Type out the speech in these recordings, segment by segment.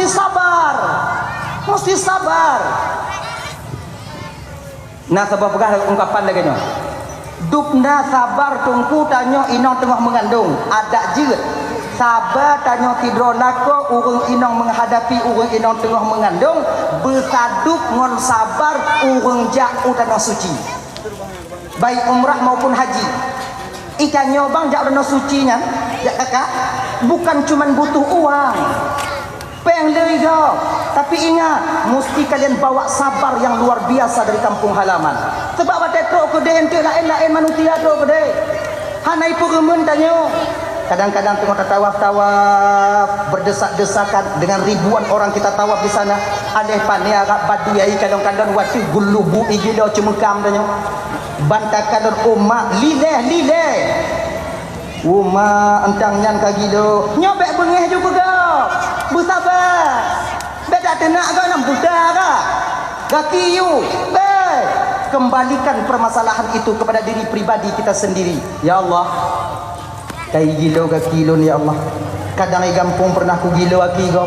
sabar. Mesti sabar. Nah sebab pegah ungkapan lagi nyo. Dupna sabar tungku tanyo inong tengah mengandung. Ada je. Sabar tanyo tidro lako urung inong menghadapi urung inong tengah mengandung. Bersadup ngon sabar urung jauh tanah suci. Baik umrah maupun haji. Ikannya bang jauh tanah suci nya. Ya kakak. Bukan cuman butuh uang. Peng lego. Tapi ingat, mesti kalian bawa sabar yang luar biasa dari kampung halaman. Sebab batai truk ke dia ente lain-lain manusia truk ke dia. Hanai peremen tanyo. Kadang-kadang tengok tawaf-tawaf berdesak-desakan dengan ribuan orang kita tawaf di sana. Aleh pandai agak badu yai kadang-kadang waktu gulubu igilo cemekam tanyo. Bantakan umat lileh. Uma entang nyan kagilo. Nyobek bengeh juga kau. Bersabar. Beda tenak kau nak budak kah? Gaki you. Kembalikan permasalahan itu kepada diri pribadi kita sendiri. Ya Allah. Kai gilo gaki lon ya Allah. Kadang ai gampung pernah ku gilo aki go.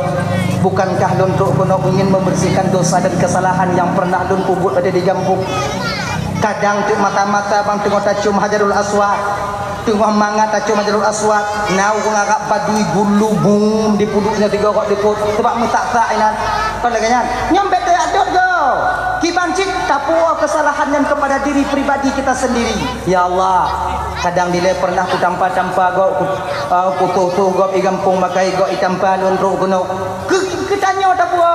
Bukankah lon tok kono ingin membersihkan dosa dan kesalahan yang pernah lon ku buat pada di gampung. Kadang tu mata-mata bang tengok tacum Hajarul Aswad. Tengok mangat tacum Hajarul Aswad. Nau ku ngagak badui gulu bum di puduknya tiga kok diput. Sebab mesak-sak inan. Kau lagi nyan. Nyombet te adot go. Kibancik tapua kesalahan yang kepada diri pribadi kita sendiri. Ya Allah. Kadang dile pernah ku tampa-tampa go ku tuh go i gampung makai go i tampa lon ro kuno. Ketanyo tapua.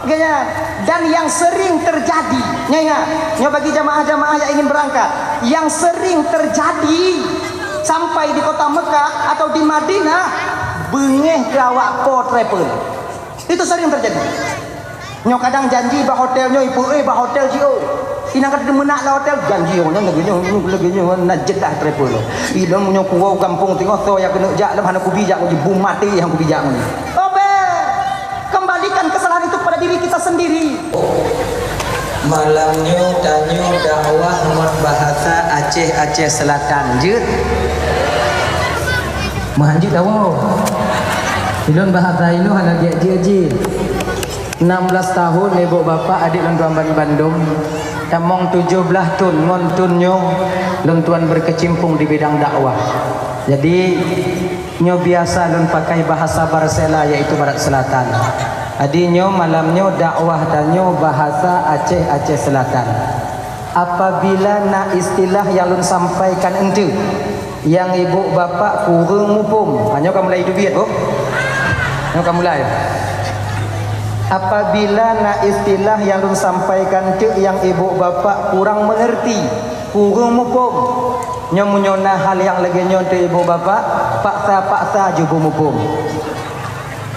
Ganyan. Dan yang sering terjadi, nyo bagi jamaah-jamaah yang ingin berangkat, yang sering terjadi sampai di kota Mekah atau di Madinah, bengeh gawak po travel. Itu sering terjadi. Nyo kadang janji bah hotelnya ibu bah hotel jio. Inang kata menak lah hotel janji orang laginya nak jedah travel. Ilang nyo kuau kampung tengok so yang kena jak lam hana ku bijak ku bum mati yang ku bijak ni. Kembalikan kesalahan itu pada diri kita sendiri. Malamnya tanyo dakwah mod bahasa Aceh Selatan jut. Mahanjut dakwah. Ilon bahasa inu hana ji. 16 tahun ibu bapa adik lan tuan Bandung. Tamong 17 tun ngon tunyo lon tuan berkecimpung di bidang dakwah. Jadi nyo biasa lon pakai bahasa Barsela yaitu Barat Selatan. Adinyo malamnyo dakwah danyo bahasa Aceh Selatan. Apabila nak istilah yang lun sampaikan ente yang ibu bapa kurang mupum. Hanya kamu mulai duit oh. Hanya kamu mulai. Apabila nak istilah yang lun sampaikan ente yang ibu bapa kurang mengerti, kurang mupum. Nyo munyona hal yang lagi nyo ente ibu bapa paksa juga mupum.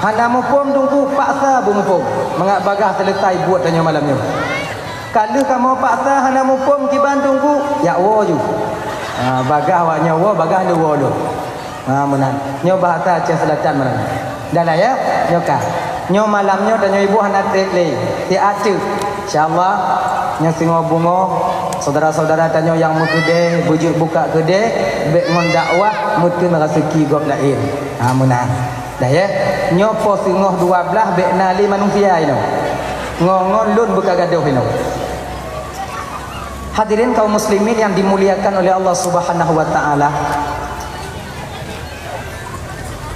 Hana mupum tunggu paksa bumupum. Mengak bagah selesai buat tanya malamnya. Kalau kamu paksa hana mupum kiban tunggu ya wo ju. Bagah waknya wo bagah de wo lo. Menan. Nyo bahasa Aceh Selatan menan. Dah lah ya. Nyo ka. Nyo malamnya tanya ibu hana tekle. Ti atu. Insyaallah nyo singo bungo saudara-saudara tanya yang mutu de bujuk buka gede bek ngon dakwah mutu rezeki gop lain. Menan. Dah ya. Nyopo singoh 12 bek nali manusia ino. Ngongon lun buka gaduh ino. Hadirin kaum muslimin yang dimuliakan oleh Allah Subhanahu wa taala.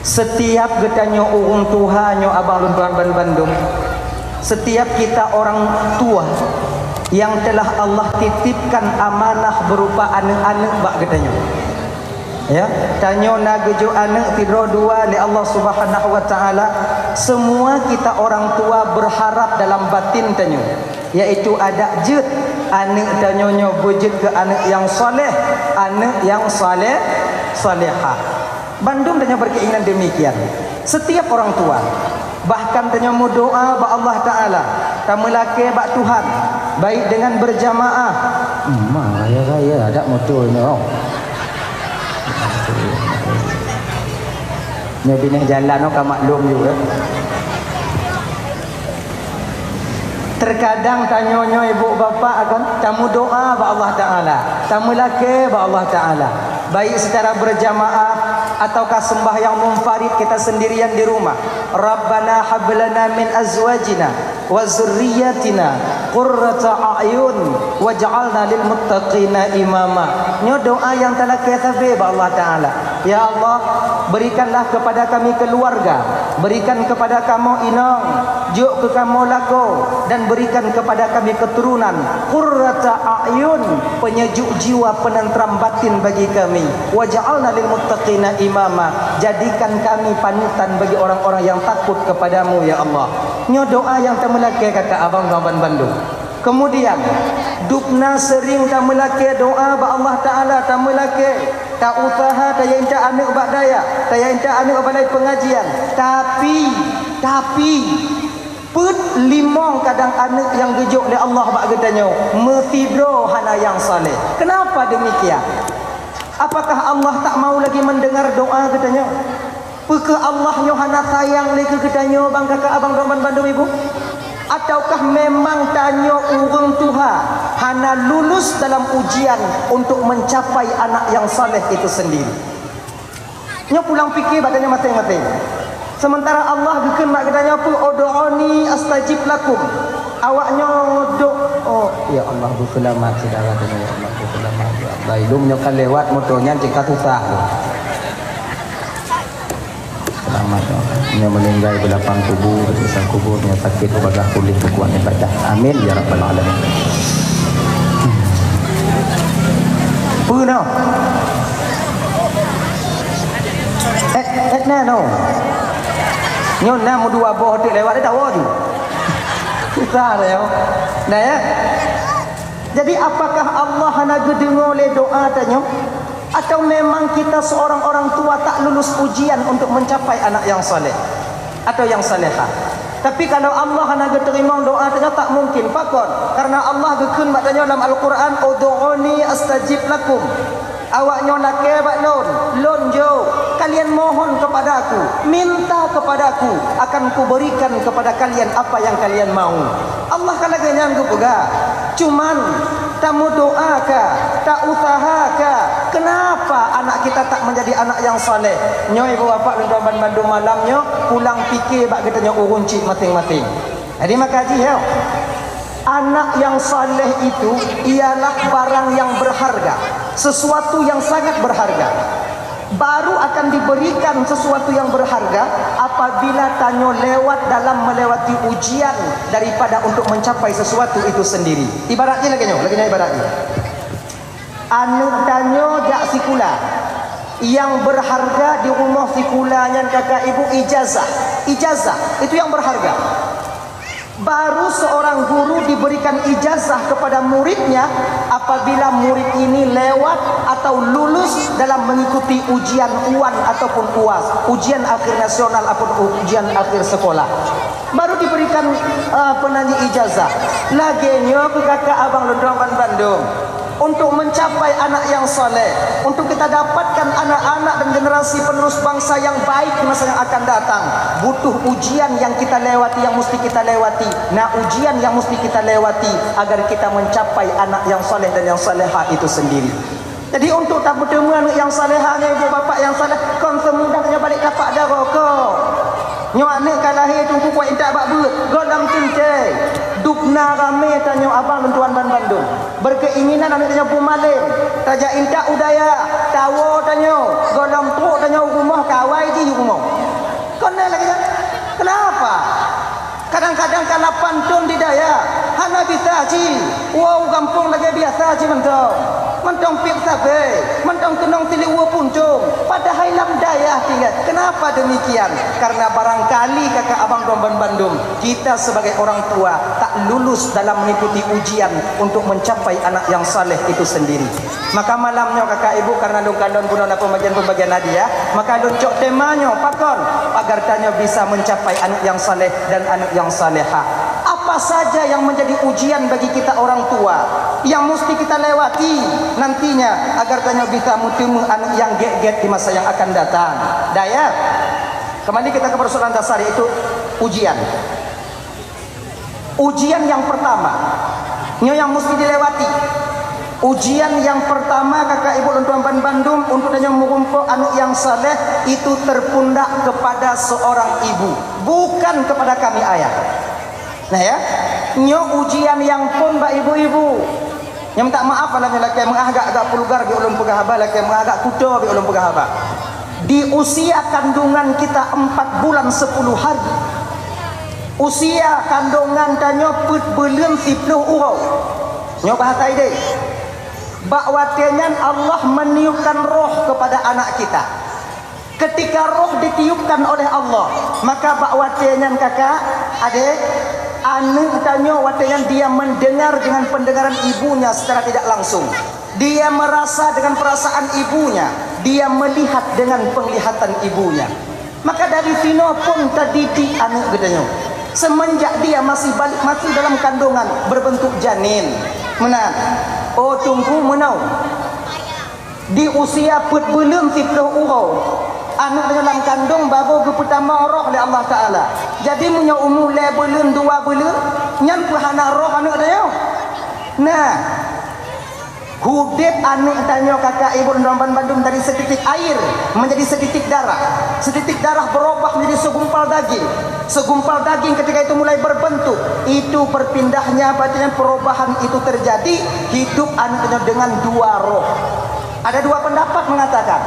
Setiap getanyo urung tuha nyo abang lun tuan Bandung. Setiap kita orang tua yang telah Allah titipkan amanah berupa anak-anak bak getanyo. Ya, tanyo nagejo anak tidro dua li Allah Subhanahu wa taala. Semua kita orang tua berharap dalam batin tanyo, yaitu ada jut anak tanyo nyo bujud ke anak yang soleh, anak yang salehah. Bandung tanyo berkeinginan demikian. Setiap orang tua bahkan tanyo mau doa ba Allah taala, tamelake ba Tuhan, baik dengan berjamaah. Raya ada motor ni. Nya bini jalan ka maklum juga. Terkadang tanyonyo ibu bapa akan tamu doa ba Allah taala, tamu lake ba Allah taala, baik secara berjamaah ataukah sembahyang munfarid kita sendirian di rumah. Rabbana hablana min azwajina wa zurriyyatina qurrata a'yun waj'alna lil muttaqina imama. Nyo doa yang telah kita beba Allah Taala. Ya Allah, berikanlah kepada kami keluarga, berikan kepada kamu inong, juk ke kamu lako, dan berikan kepada kami keturunan qurrata a'yun, penyejuk jiwa, penentram batin bagi kami. Waj'alna lil muttaqina imama, jadikan kami panutan bagi orang-orang yang takut kepadamu ya Allah. Nyo doa yang temelake kakak abang Gaban Bandung. Kemudian dupna sering tamelake doa ba Allah Taala tamelake tak usaha tak inta anak bak daya, tak inta anak balai pengajian, tapi put limong kadang anak yang gejuk oleh Allah bak getanyo mefibro hana yang saleh. Kenapa demikian? Apakah Allah tak mau lagi mendengar doa getanyo? Peke Allah nyo hana sayang lagi getanyo bang kakak abang Gaban Bandung ibu? Ataukah memang tanyo urang Tuhan hana lulus dalam ujian untuk mencapai anak yang saleh itu sendiri? Nyo pulang fikir badannya masing-masing. Sementara Allah bikin mak katanya apa? Ud'uni astajib lakum. Awaknya duk ya Allah berselamat saudara dengan ya Allah berselamat ya Allah. Ilum nyo kan lewat motornya jika susah. Selamat nya meninggal di lapang kubur, bisa kuburnya sakit ubadah pulih kekuatan ibadah. Amin ya rabbal alamin. Puno. No. Nyon na mo dua boh hotel lewat dah tahu tu. Susah dah. Nah ya. Jadi apakah Allah hanya gedengo le doa tanya? Atau memang kita seorang orang tua tak lulus ujian untuk mencapai anak yang saleh atau yang salehah? Tapi kalau Allah hanya terima doa tanya tak mungkin pakon. Karena Allah gekun batanya dalam Al-Quran, ud'uni astajib lakum. Awaknya lake bak lon jo, kalian mohon kepadaku, minta kepadaku, akan kuberikan kepada kalian apa yang kalian mau. Allah kan lagi nyanggup juga. Cuman tamu doa ka, tak usaha ka. Kenapa anak kita tak menjadi anak yang saleh? Nyo ibu bapa dan Gaban Bandung malamnya pulang fikir bak kita nyo urunci masing-masing. Jadi makaji ya. Anak yang saleh itu ialah barang yang berharga, sesuatu yang sangat berharga. Baru akan diberikan sesuatu yang berharga apabila tanyo lewat dalam melewati ujian daripada untuk mencapai sesuatu itu sendiri. Ibaratnya lagi ibaratnya. Anak tanyo jak sikula yang berharga di rumah sikulanya kakak ibu ijazah itu yang berharga. Baru seorang guru diberikan ijazah kepada muridnya apabila murid ini lewat atau lulus dalam mengikuti ujian UAN ataupun UAS, ujian akhir nasional ataupun ujian akhir sekolah. Baru diberikan penanya ijazah. Laginya ke kakak abang Gaban Bandung. Untuk mencapai anak yang soleh, untuk kita dapatkan anak-anak dan generasi penerus bangsa yang baik di masa yang akan datang, butuh ujian yang kita lewati, yang mesti kita lewati. Nah, ujian yang mesti kita lewati agar kita mencapai anak yang soleh dan yang solehah itu sendiri. Jadi untuk tak bertemu anak yang solehahnya, ibu bapa yang soleh, kau semudahnya balik kapak darah kau. Nyo anak kalahir tunggu kuat intak bak beut, golam cincai. Dupna rame tanya abang dan tuan Bandung. Berkeinginan anak tanya pumalin. Taja intak udaya, tawo tanya, golam truk tanya rumah kawai di rumah. Kena lagi kan? Kenapa? Kadang-kadang kalau pantun di daya, hana bisa ji. Wow, kampung lagi biasa ji mentong. Mentong pip sabe, mentong tenong tili uwa puncung. Padahal lam daya tinggal. Kenapa demikian? Karena barangkali kakak abang Gaban Bandung, kita sebagai orang tua tak lulus dalam mengikuti ujian untuk mencapai anak yang saleh itu sendiri. Maka malamnya kakak ibu karena dong guna pembagian hadiah, maka cok temanya pakon agar tanya bisa mencapai anak yang saleh dan anak yang salehah. Apa saja yang menjadi ujian bagi kita orang tua yang mesti kita lewati nantinya agar tanya bisa bertemu anak yang get-get di masa yang akan datang. Daya. Kembali kita ke persoalan dasar yaitu ujian. Ujian yang pertama yang mesti dilewati Ujian yang pertama kakak ibu dan tuan Bandung untuk tanya mengumpul anak yang saleh itu terpundak kepada seorang ibu, bukan kepada kami ayah. Nah ya, nyo ujian yang pun mbak ibu-ibu. Yang minta maaf kalau lelaki mengagak pulgar bi ulun pegahaba, lelaki mengagak kudo bi ulun pegahaba. Di usia kandungan kita 4 bulan 10 hari. Usia kandungan tanyo put belum 10 urau. Nyo bahasa ide. Bakwatian Allah meniupkan roh kepada anak kita. Ketika roh ditiupkan oleh Allah, maka bakwatian kakak, adik, anak tanyo watian dia mendengar dengan pendengaran ibunya secara tidak langsung. Dia merasa dengan perasaan ibunya, dia melihat dengan penglihatan ibunya. Maka dari sino pun terdidik anak gedenya. Semenjak dia masih dalam kandungan berbentuk janin. Menang. Oh tunggu menau. Di usia put belum 10 urau. Anak dalam kandung baru ke pertama roh oleh Allah Taala. Jadi punya umur le belum 2 bulan, nyan pahana roh anak dia. Nah, hudip anak tanya kakak ibu dan Bandung dari setitik air menjadi setitik darah. Setitik darah berubah menjadi segumpal daging. Segumpal daging ketika itu mulai berbentuk, itu berpindahnya bacanya perubahan itu terjadi, hidup anaknya dengan 2 roh. Ada 2 pendapat mengatakan,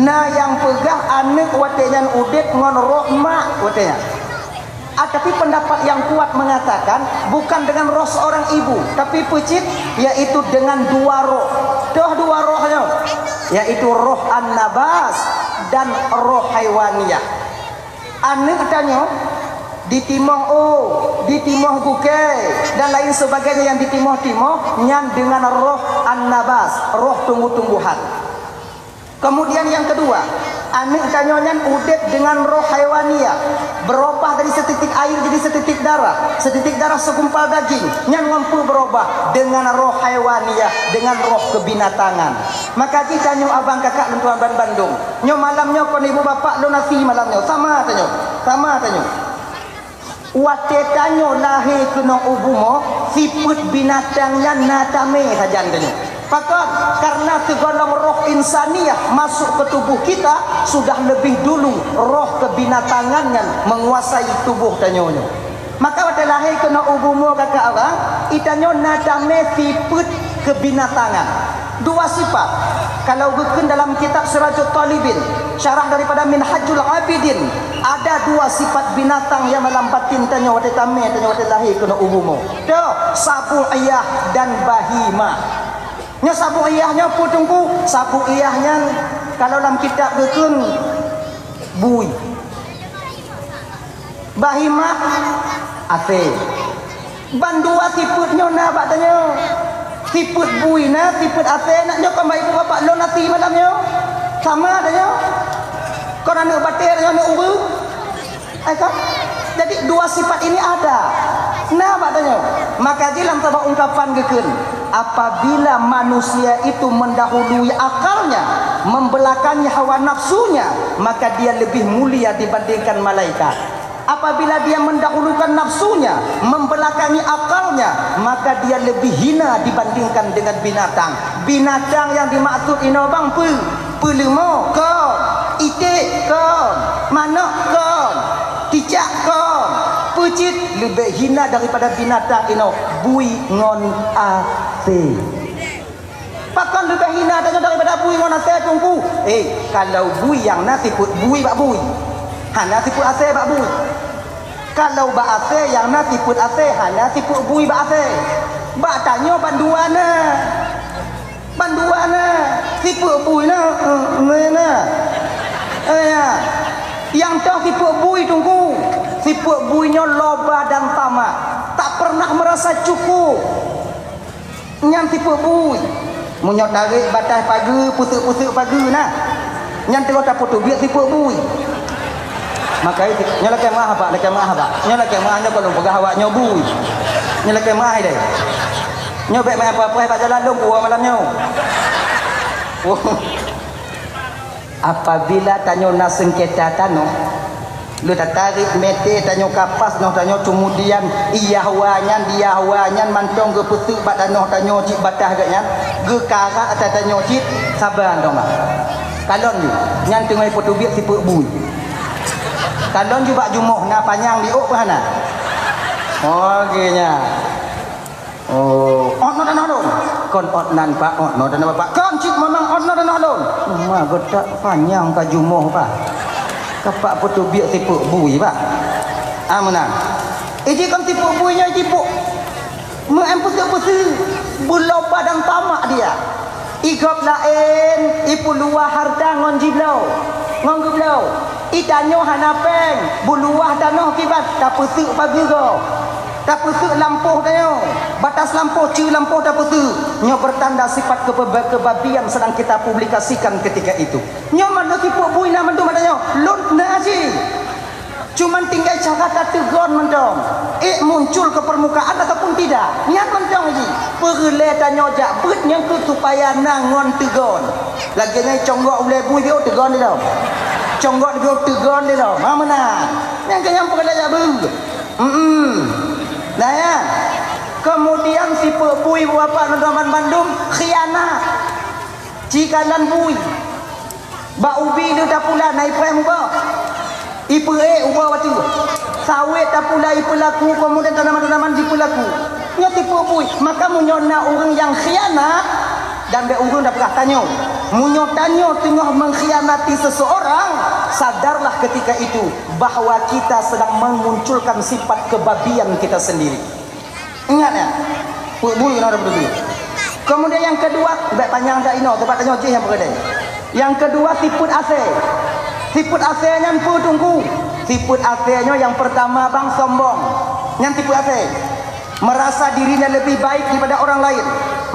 nah yang pegah anak watenya udit ngon roh mak watenya. Tapi pendapat yang kuat mengatakan bukan dengan roh seorang ibu, tapi pecit yaitu dengan 2 roh. Dah 2 rohnya, yaitu roh an-nabas dan roh haiwaniyah. Anak tanya ditimoh ditimoh buke dan lain sebagainya yang ditimoh-timoh nyan dengan roh an-nabas, roh tumbuh-tumbuhan. Kemudian yang kedua, anak tanya nyan udet dengan roh haiwaniyah, berubah dari setitik air jadi setitik darah segumpal daging, nyan mampu berubah dengan roh haiwaniyah, dengan roh kebinatangan. Maka kita nyo abang kakak dan tuan Bandung, nyo malamnya kon ibu bapak lo nasi malamnya sama tanyo. Wate tanyo lahir kena ubumo siput binatangnya natame saja tanyo. Pakon karena segala roh insaniah masuk ke tubuh kita sudah lebih dulu roh kebinatangannya menguasai tubuh tanyonyo. Maka wate lahir kena ubumo kakak abang, itanyo natame siput kebinatangan. 2 sifat. Kalau bukan dalam kitab Sirajul Talibin, syarah daripada Minhajul Abidin, ada 2 sifat binatang yang melambatin tanya wate tame tanya wate lahir kena umumu. Dah sabu'iyah dan bahima. Nya sabu'iyahnya putungku, sabu'iyahnya kalau dalam kitab bukan bui. Bahima ate. Bandua siputnya na batanya. Siput bui na, siput ate nak nyok kau ibu bapak lo nasi malamnya. Sama adanya. Kau nak bater nak ubu. Aika. Jadi 2 sifat ini ada. Nah batanya. Maka dalam sebuah ungkapan gekun, apabila manusia itu mendahului akalnya, membelakangi hawa nafsunya, maka dia lebih mulia dibandingkan malaikat. Apabila dia mendahulukan nafsunya, membelakangi akalnya, maka dia lebih hina dibandingkan dengan binatang. Binatang yang dimaksud ini bang pelemo kon, itik kon, manok kon, cicak kon, pucit lebih hina daripada binatang ini bui ngon ate. Pakan lebih hina daripada bui ngon ate tunggu. Kalau bui yang nasi put bui bak bui. Hana siput ase bak bui. Kalau bak ase yang na siput ase, hana siput bui bak ase. Bak tanya banduana. Siput bui na. Yang tahu siput bui tunggu. Siput buinya loba dan tamak. Tak pernah merasa cukup. Nyam siput bui. Munyok tarik batas pagi, pusuk-pusuk pagi nah. Nyam tengok tak putu biar siput bui. Maka itu nyalakan maaf pak, nyalakan maafnya kalau pegawai nyobui, nyalakan maaf deh, nyobek maaf apa pak jalan dong, buah malamnya. Apabila tanyo na sengketa tano, Lu tarik mete tanyo kapas noh tanyo kemudian iyawanyan diawanyan mantong ge petuk bat tanyo tanyo cik batah gaknya ge karak atas tanyo cik sabar dong mak. Kalon ni nyan tengah potobiak si bui. Kalon juga jumoh na panjang di ok mana. Oh genya. Oh, ono dan alon. Kon otnan pak, ono dan bapak. Kon cik memang ono dan alon. Ma godak panjang ka jumoh pak. Kapak putu biak tipu bui pak. Amuna. Iji kam tipu buinya tipu. Mengempus bulau padang tamak dia. Igop lain, ipu luah harta ngon jiblau. Ngon gublau. Itanyo hanapeng, buluah danoh kibat tapusuk pagi go. Tapusuk lampuh dayo. Batas lampuh, cu lampuh tapusuk. Nyo bertanda sifat kebabian sedang kita publikasikan ketika itu. Nyo mana tipu bui na mendum dayo. Lut na aji. Cuman tinggal cara tegon mendom. Muncul ke permukaan ataupun tidak. Niat mendom aji. Perle tanyo jak bet yang ke supaya nangon tegon. Lagi nai conggok ulai bui dia tegon dia. Conggok dia tegon dia. Mana? Yang kenyang perle jak bu. Nah ya. Kemudian si bui bapa Nondoman Bandung khianat. Cikalan bui. Ba ubi dia dah pula naik prem ba. Ipu ubah waktu. Sawit dah pula ipu laku kemudian tanaman-tanaman ipu laku. Nya tipu bui. Maka munyona orang yang khianat dan be urang dah pernah tanyo. Munyo tanyo tengah mengkhianati seseorang, sadarlah ketika itu bahwa kita sedang memunculkan sifat kebabian kita sendiri. Ingat ya, bui nak berdua. Kemudian yang kedua, baik panjang dah ino, tempat tanya je yang berdua. Yang kedua siput ase. Siput asenya pun tunggu. Siput asenya yang pertama bang sombong. Yang siput ase merasa dirinya lebih baik daripada orang lain,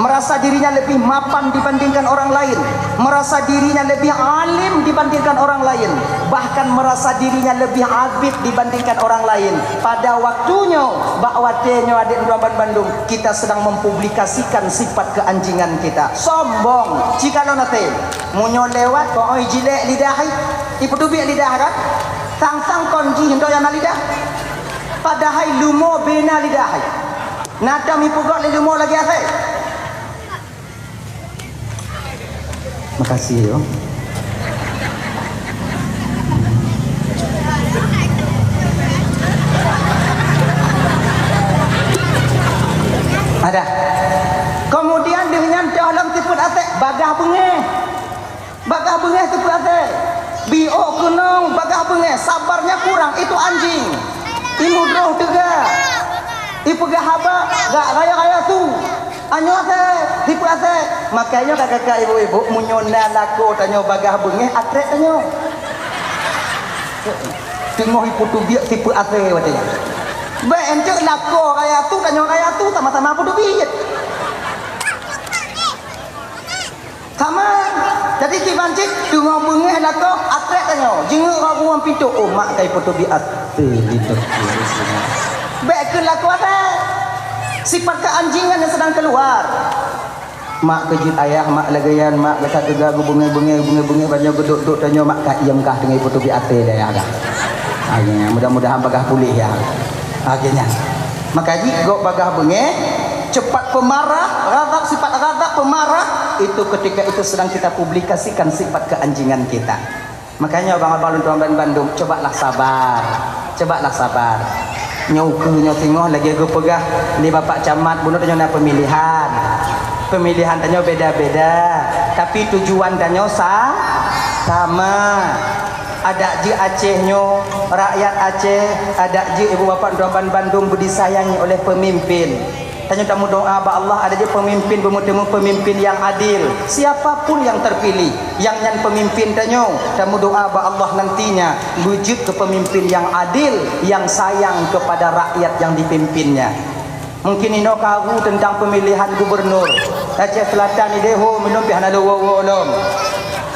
merasa dirinya lebih mapan dibandingkan orang lain, merasa dirinya lebih alim dibandingkan orang lain, bahkan merasa dirinya lebih abid dibandingkan orang lain. Pada waktunya bakwatenya adik Nondoman Bandung, kita sedang mempublikasikan sifat keanjingan kita. Sombong. Jika lo nate munyo lewat kok oi jilek lidah ipu tubiak lidah kan sang-sang konji hendo yang lidah padahal lumo bena lidah nada mi pugok le lumo lagi ase. Makasih yo. Ada. Kemudian dengan dalam siput ase bagah bengeh. Bagah bengeh siput ase. Bio kunong bagah bengeh sabarnya kurang itu anjing. Imudroh tegak. Ipu gahaba gak raya-raya tu. Anyo ase, tipu ase. Makanya kakak ibu-ibu munyona lako tanyo bagah bengeh atrek tanyo. Tengok ipu tu biak tipu ase watanya. Baik encik lako raya tu tanyo raya tu sama-sama ipu tu biak. Sama. Jadi si bancik tengok bengeh lako atrek tanyo. Jenguk rabuan pintu. Oh mak kai ipu tu biak ate lidah. Baik ke laku ada sifat keanjingan yang sedang keluar. Mak kejut ayah, mak lagayan, mak kata juga bunga-bunga banyak geduk-geduk tanya mak kat yang kah dengan foto bi ate dia ada. Akhirnya mudah-mudahan bagah pulih ya. Akhirnya. Maka jika bagah bunga cepat pemarah, ghadab sifat ghadab pemarah itu ketika itu sedang kita publikasikan sifat keanjingan kita. Makanya abang-abang Nondoman Bandung cobalah sabar. Cobalah sabar. Nyaukunya tengok lagi aku pegah ni bapak camat bunuh tanya pemilihan tanya beda-beda tapi tujuan tanya sama. Ada je Acehnya rakyat Aceh, ada je ibu bapak Nondoman Bandung disayangi oleh pemimpin. Tanya tamu doa ba Allah ada je pemimpin bertemu pemimpin yang adil. Siapapun yang terpilih, yang pemimpin tanya tamu doa ba Allah nantinya wujud ke pemimpin yang adil, yang sayang kepada rakyat yang dipimpinnya. Mungkin ino kagu tentang pemilihan gubernur Aceh Selatan ni deho minum pihana lo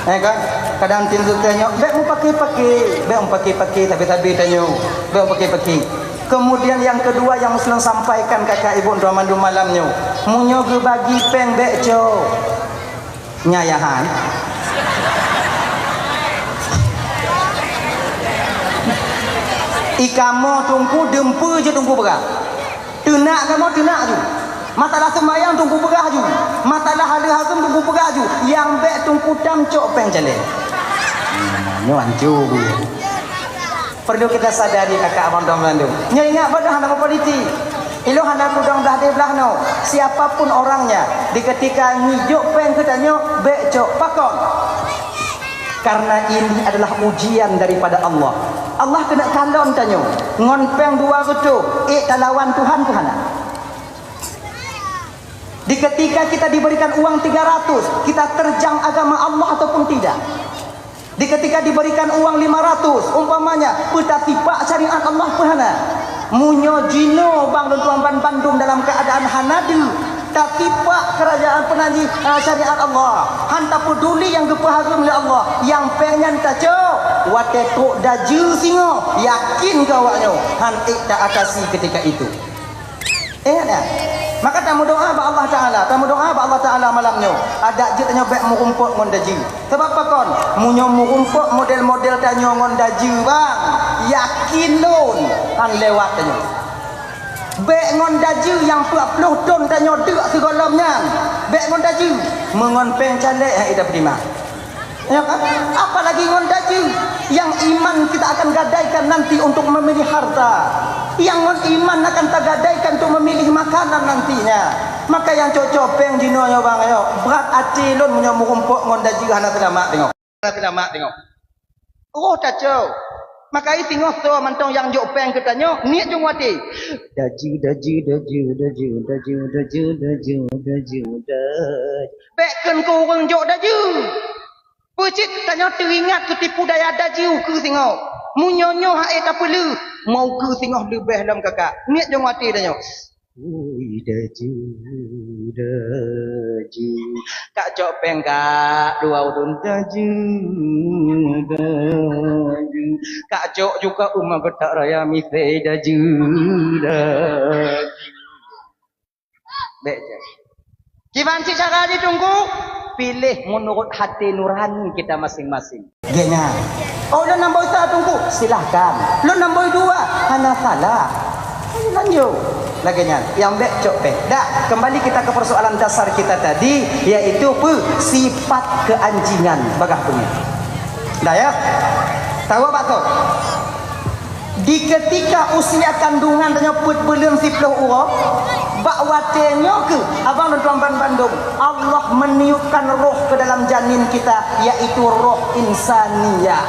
kan kadang tindu tanya baik mu pakai tapi tanya baik pakai. Kemudian yang kedua yang Muslim sampaikan kakak ibu Nondoman Bandung malamnya munyo ge bagi peng bekco nyayahan Ikamo tungku dempu je tungku berah. Tenak kamu tenak je. Masalah semayang tungku berah je. Masalah hari hazum tungku berah je. Yang bek tungku tamcok peng jale. Hancur. Perlu kita sadari kakak abang dong Bandung. Nya ingat pada hana politik. Ilo hana kudang dah de belah no. Siapapun orangnya di ketika hidup peng katanya bek cok pakon. Karena ini adalah ujian daripada Allah. Allah kena kalon tanya. Ngon peng dua betul. Talawan Tuhan Tuhan. Di ketika kita diberikan uang 300, kita terjang agama Allah ataupun tidak. Di ketika diberikan uang 500, umpamanya peta tipak syariat Allah Tuhan. Munyo jino bang dan tuan Bandung dalam keadaan hanadu. Tapi pak kerajaan penaji syariat Allah hanta peduli yang kepaharum oleh Allah yang pengen taco watetuk daju singo yakin kawaknya han tak atasi ketika itu dah. Maka tamu doa ba Allah Taala Allah Taala malamnya ada jitnya bek murumpuk ngon daju sebab apa kon munyo murumpuk model-model tanyo ngon daju bang yakin lon han lewat tanyo bek ngon daju yang 40 ton tanyo dek segolamnya bek ngon daju mengon peng calek hai ida prima ya kan apalagi ngon daju yang iman kita akan gadaikan nanti untuk memilih harta yang ngon iman akan tergadaikan untuk memilih makanan nantinya maka yang cocok peng jino yo bang yo berat hati lon menyo murumpuk ngon daju hana selamat tengok oh taco maka ini tengok so mantong yang jok peng katanya niat jong wati daju beken ko orang jok daju pucit tanya teringat ketipu daya daju ke singo munyonyo hae tak perlu mau ke singo lebih dalam kakak niat jong wati tanya ui daju kak jok peng kak dua udun daju kak jok juga umma getak raya misai daju beja gimana sih cara ditunggu pilih menurut hati nurani kita masing-masing genya oh lo nambah satu tunggu silahkan lo nambah dua hana salah lanjut laginya yang bek cok pek dah kembali kita ke persoalan dasar kita tadi yaitu sifat keanjingan bagah punya dah ya tahu apa tu di ketika usia kandungan tanya put belum 10 urang bak watenya ke abang dan tuan Bandung Allah meniupkan roh ke dalam janin kita yaitu roh insaniyah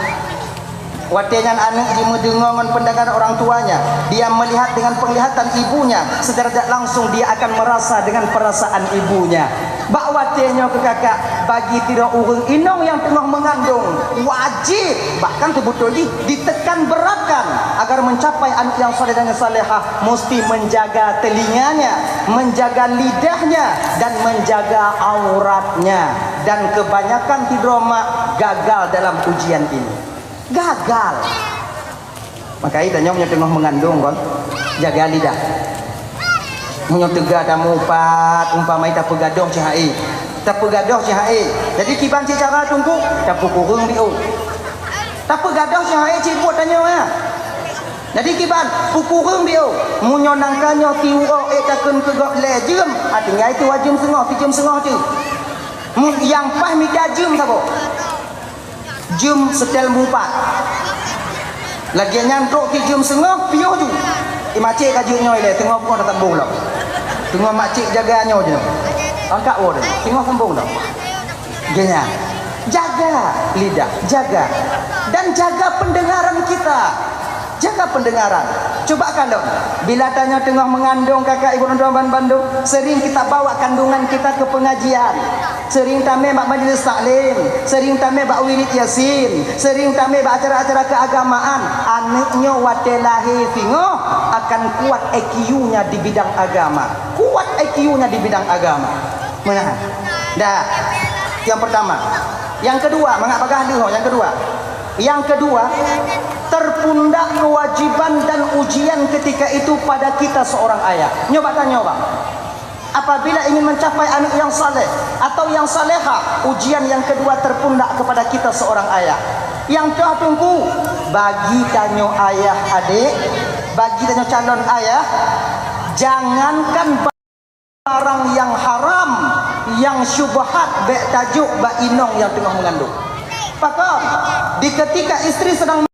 watenya anak di mendengar pendengaran orang tuanya dia melihat dengan penglihatan ibunya secara tidak langsung dia akan merasa dengan perasaan ibunya bak watenya ke kakak bagi tidak urang inong yang tengah mengandung wajib bahkan betul ditekan beratkan agar mencapai anak yang saleh dan salehah mesti menjaga telinganya menjaga lidahnya dan menjaga auratnya dan kebanyakan tidur gagal dalam ujian ini gagal maka itu nyom tengah mengandung kan jaga lidah nyom tegak damu pat umpamai tak pegadoh cahai jadi kiban cara tunggu tak kurung biu tak pegadoh cahai ciput tanya ya jadi kiban kurung biu munyo nangkanyo tiuro takun kegok lejem artinya itu wajum sengah tu yang pah mikajum sabo jum setel mumpat lagi nyantruk ki jum sengah piuh tu makcik kajunyo ile tengok pun dah tembung dah tengok makcik jaganya je angkat word tengok sambung dah genya jaga lidah jaga dan jaga pendengaran kita jaga pendengaran coba kandung bila tanya tengah mengandung kakak ibu dan tuan Bandung sering kita bawa kandungan kita ke pengajian sering tame bak majlis taklim sering tame bak wirid yasin sering tame bak acara-acara keagamaan anaknya wate lahir singo akan kuat IQ-nya di bidang agama mana dah yang pertama yang kedua mengapa gahliho yang kedua terpundak kewajiban dan ujian ketika itu pada kita seorang ayah nyoba apabila ingin mencapai anak yang saleh atau yang saleha ujian yang kedua terpundak kepada kita seorang ayah yang telah tunggu bagi tanyo ayah adik, bagi tanyo calon ayah, jangankan barang yang haram, yang syubhat bek tajuk bak inong yang tengah mengandung. Pakam, di ketika istri sedang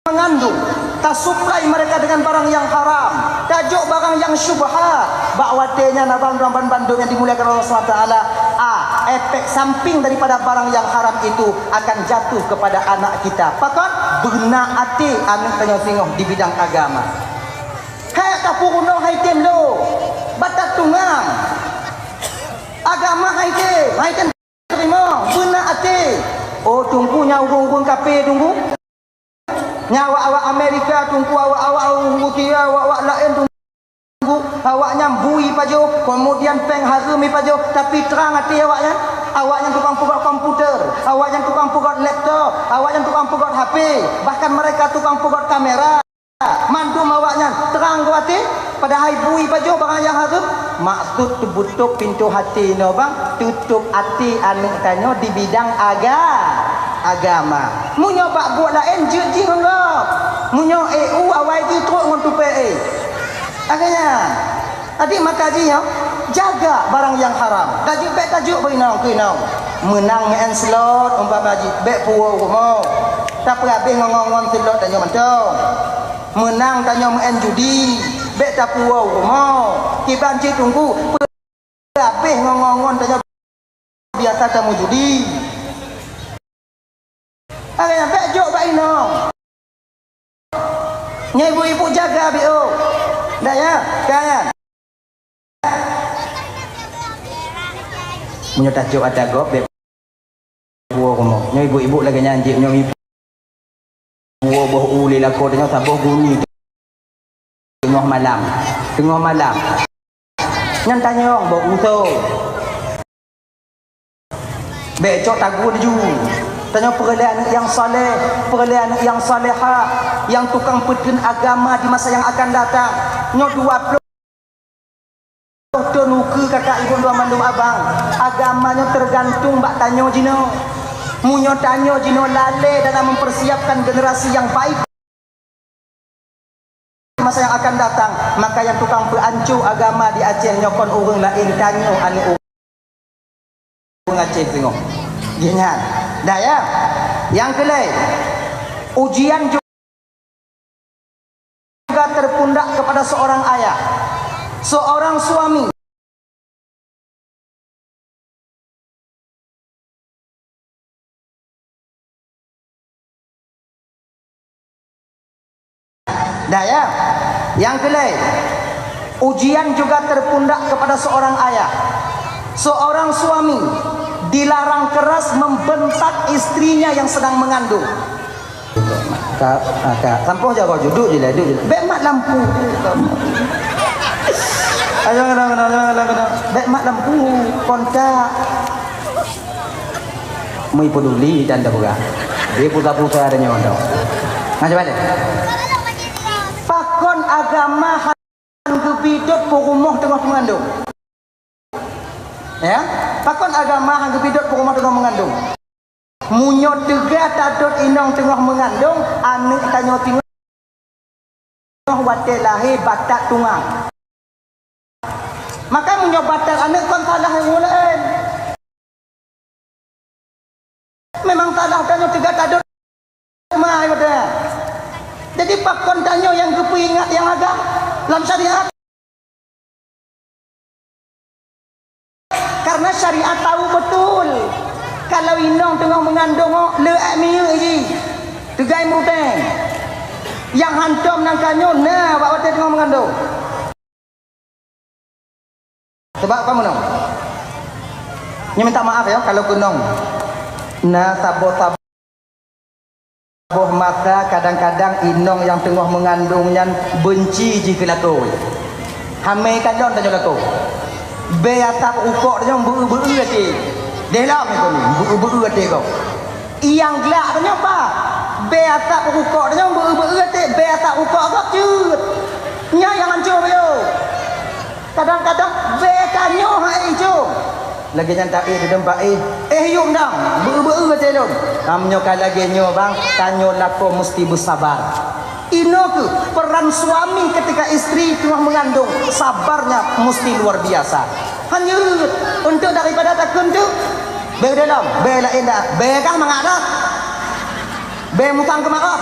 mengandung, tak suplai mereka dengan barang yang haram, tajuk barang yang syubhat, bak watenya nabang bandung yang dimuliakan Allah SWT. Efek samping daripada barang yang haram itu akan jatuh kepada anak kita. Pakam, benar hati amin tanya singoh di bidang agama. Hai kapuruno hai tem lo, batat tungang. Agama hai tem terima, benar hati. Oh tunggu nyawa kape tunggu. Nyawa awak Amerika tunggu awak Rusia awak lain tunggu awak nyambui pajo kemudian peng harumi pajo tapi terang hati awaknya tukang pugat komputer, awaknya tukang pugat laptop, awaknya tukang pugat HP, bahkan mereka tukang pugat kamera. Mandum awaknya terang ku hati padahal bui pajo barang yang harum. Maksud tubutuk pintu hati no bang, tutup hati anak tanyo di bidang agama. Munyo bak buat lain jiji hendak. Munyo EU awai ji truk ngon tupe agaknya. Adik makaji ya, jaga barang yang haram. Tajuk bek tajuk berinau kinau. Menang main slot umpama ji bek puo mo. Tak habis ngongon slot tanyo mantau. Menang tanyo main judi, bek tak puo mo. Kiban ci tunggu. Habis ngongon tanyo biasa tamu judi. Agaknya bek jok bak inau. Nyai ibu jaga bio. Dah ya, kan? Punya tajuk ada gop beb buah komo. Nyai ibu lagi nyanyi nyai buah boh uli lako dengan sabuh guni tengah malam. Nyan tanya orang boh uso. Becok tagu ju. Tanya perelian yang saleh, perelian yang salehah, yang tukang pedun agama di masa yang akan datang. Nyo 20 nuke kakak ibu dua mandum abang. Agamanya tergantung bak tanyo jino. Munyo tanyo jino lale dalam mempersiapkan generasi yang baik di masa yang akan datang. Maka yang tukang berancu agama di Aceh nyokon urang lain tanyo ane urang Aceh tengok. Gini dah ya. Yang kelai, ujian juga terpundak kepada seorang ayah, seorang suami. Dah ya. Yang kelai, ujian juga terpundak kepada seorang ayah, seorang suami. Dilarang keras membentak istrinya yang sedang mengandung. Kak, sampah jago duduk je lah, duduk je. Bek mat lampu. Ayo kena. Bek mat lampu, kontak. Mui peduli dan dah buka. Dia pusat-pusat adanya orang. Macam mana? Pakon agama gebidot rumah tengah mengandung. Ya, pakon agama hang gebidot rumah tengah mengandung. Munyo tega tadot inong tengah mengandung, anak tanyo tengah wate lahir batak tungang. Maka munyo batak anak kon salah yang lain. Memang salah tanyo tega tadot mai wate. Jadi pakon tanyo yang gepi ingat yang agak dalam syariat. Karena syariat tahu betul kalau inong tengah mengandung leak miu ji tegai muruteng yang hantam nangkanyo nah bawa dia tengah mengandung. Sebab kamu nong nya minta maaf ya kalau kunong nah saboh maka kadang-kadang inong yang tengah mengandungnya benci jika laku hamai kadon tanya laku be atap ukok dia beu-beu hati. Delam itu ni, beu-beu hati kau. Yang gelak tanya apa? Be atap ukok dia beu-beu hati, be atap ukok kau cut. Nya yang hancur yo. Kadang-kadang be kanyo hai jo. lagi yang tak di tempat yuk dong, ber-ber macam tu. namanya kalau lagi nyo bang tanya lapo mesti bersabar. Ino ke peran suami ketika istri tengah mengandung, sabarnya mesti luar biasa. Hanya untuk daripada takun tu, be dalam, be lain dah, be kah mengadak, be mutang kemarah.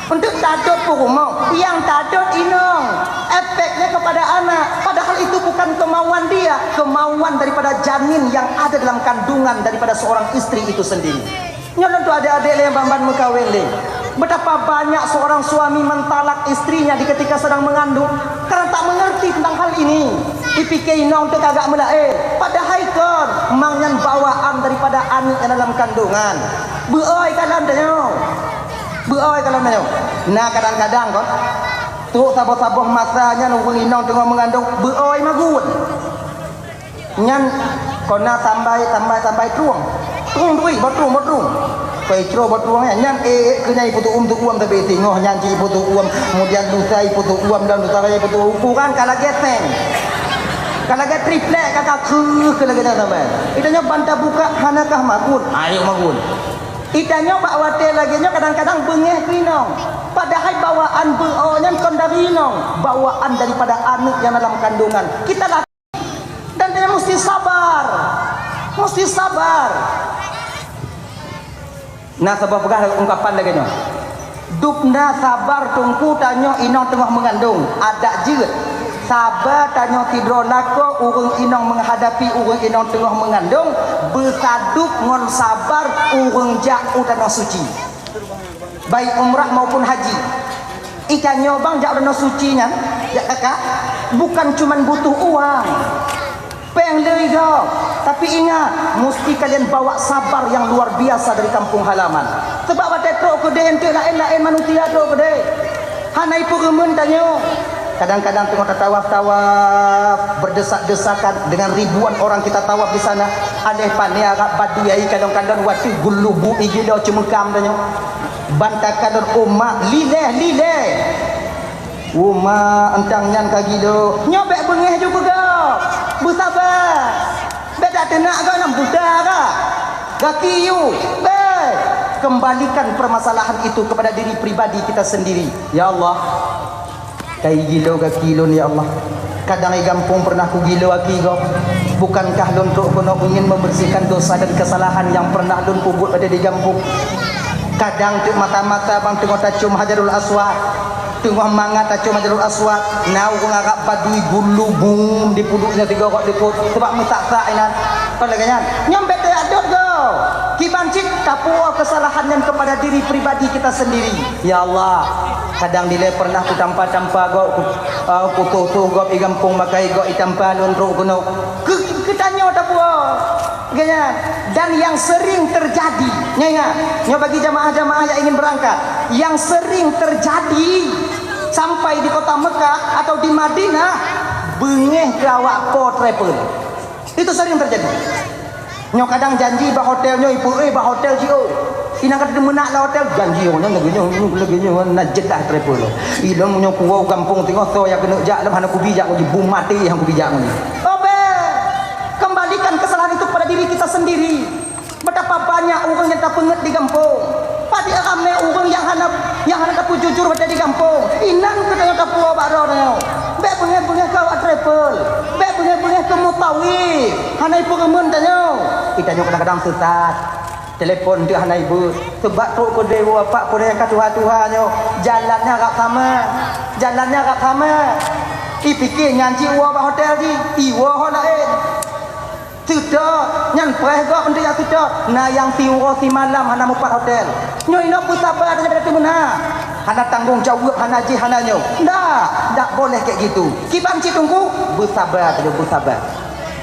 Untuk tadot pun mau, yang tadot inong, efeknya kepada anak. Padahal itu bukan kemauan dia, kemauan daripada janin yang ada dalam kandungan daripada seorang istri itu sendiri. Nyolong tu adik-adik yang bamban mengkawin le. Betapa banyak seorang suami mentalak istrinya di ketika sedang mengandung karena tak mengerti tentang hal ini. Dipikir inong tu kagak melae. Padahal kon mangyan bawaan daripada anak yang dalam kandungan. Beoi kalam danyo. Beoi kalam danyo. Nah kadang-kadang kon tu saboh-saboh masanya nunggu inong tengah mengandung beoi magun. Nyan kona tambah truang. Truang dui, botrum. Petro botruangnya nyan kena iputu tu tapi tengok nyan ci iputu kemudian lusa iputu dan lusa kaya iputu ukuran kalau geteng. Kalau get triplek kakak ke lagi dah sampai. Itanya bantah buka hanakah magun. Ayo magun. Itanya bawa teh lagi nya kadang-kadang bengeh kinong. Padahal bawaan beonyan kondarinong, bawaan daripada anak yang dalam kandungan. Kita laki dan dia mesti sabar. Mesti sabar. Nah sebab pegah ungkapan lagi nya. Dupna sabar tungku tanyo inong tengah mengandung. Ada je. Sabar tanyo tidro lako urung inong menghadapi urung inong tengah mengandung. Bersadup ngon sabar urung jauh tanah suci. Baik umrah maupun haji. Ikannya bang jauh suci nya, ya kakak, bukan cuman butuh uang. Peng lego, tapi ingat, mesti kalian bawa sabar yang luar biasa dari kampung halaman. Sebab wadah truk kedai ente lain-lain manusia truk kedai. Hanai peremen tanyo. Kadang-kadang tengok tawaf berdesak-desakan dengan ribuan orang kita tawaf di sana. Aleh pandai agak badu yai kadang-kadang waktu gulubu igido cemekam tanyo. Bantakan umat lileh uma entang nyan kagido nyobek bengeh juga kau bersabar beda tenak kau nam budak kah gaki you kembalikan permasalahan itu kepada diri pribadi kita sendiri. Ya Allah kai gilo gaki lon ya Allah kadang ai gampung pernah ku gilo aki go bukankah lon tok kono ingin membersihkan dosa dan kesalahan yang pernah lon ku buat pada di gampung. Kadang tu mata-mata bang tengok tacum Hajarul Aswad, tengok mangat tacum Hajarul Aswad, nau ngagak badui gulu bung di puduknya tiga kok dikut sebab mesak-sak inan. Kau lagi kan? Nyambet te adot go. Kibancik tapua kesalahan yang kepada diri pribadi kita sendiri. Ya Allah, kadang dile pernah ku tampa-tampa go ku tuh go igampung makai go itampa lonro kuno. Ketanyo tapua. Gaya. Dan yang sering terjadi, nyo bagi jamaah-jamaah yang ingin berangkat, yang sering terjadi sampai di kota Mekah atau di Madinah, bengeh gawak po travel. Itu sering terjadi. Nyo kadang janji bah hotelnya ibu bah hotel jio. Ina kata menak lah hotel janji orang laginya najet dah travel. Ilmu nyo kuau kampung tengok so yang kena jak dalam hana ku bijak ku bum mati yang ku bijak ni. Kembalikan kesalahan itu pada diri kita sendiri. Betapa banyak orang yang tak penget di kampung. Padi ramai orang yang hana tak jujur pada di kampung. Inang kena tak puas baro nyo. Be bengeh kau travel. Be bengeh ke Mutawi. Hanai pengemun tanyo. Kita nyo kadang-kadang sesat. Telepon dia hanai bu. Sebab tu ko dewa pak ko yang katuha-tuha nyo. Jalannya agak sama. Dipikir nyanci uang bah hotel di. Iwa ho lain. Sudah, nyan preh gak untuk yang sudah. Nah yang tiwa si malam hana mupat hotel. Nyo ino pun sabar daripada tu mana. Hana tanggung jawab hana ji hana nyo. Tak boleh kayak gitu. Kibanci tunggu, bersabar.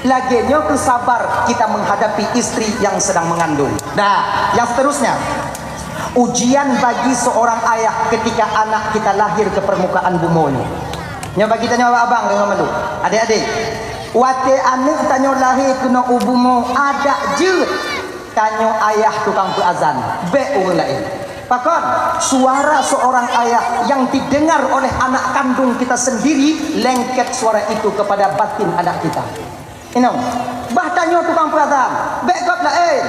Lagi nyo bersabar kita menghadapi istri yang sedang mengandung. Nah, yang seterusnya. Ujian bagi seorang ayah ketika anak kita lahir ke permukaan bumi. Nyo bagi tanya abang dengan mandu. Adik-adik. Wate anak tanyo lahir kena ubumu ada je tanyo ayah tukang berazan be orang lain. Pakon suara seorang ayah yang didengar oleh anak kandung kita sendiri lengket suara itu kepada batin anak kita. Ino, bah tanya tukang perazan, bekop lain.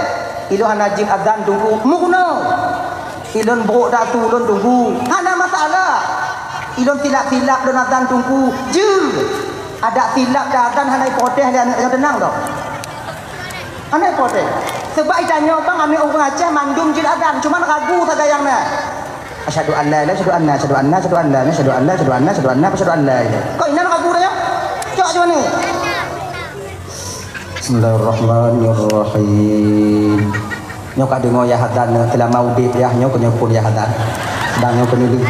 Ilon najib azan tunggu, mukno. Ilon buruk dah tu, ilon tunggu. Hana masalah. Ilon silap-silap ilon azan tunggu. Je. Ada silap dah azan hanai poteh dia nak tenang dah. Hanai poteh. Sebab itanya bang ambil orang Aceh mandum jil azan, cuma ragu saja yang nak. Asyhadu an la ilaha illallah, asyhadu anna, asyhadu anna, asyhadu anna, asyhadu anna, asyhadu anna, asyhadu anna. Kau ini ragu dah ya? Cok macam ni. Bismillahirrahmanirrahim. Nyok ada ngoy hadan telah mau dip ya nyok pun ya hadan. Sedang nyok penulis.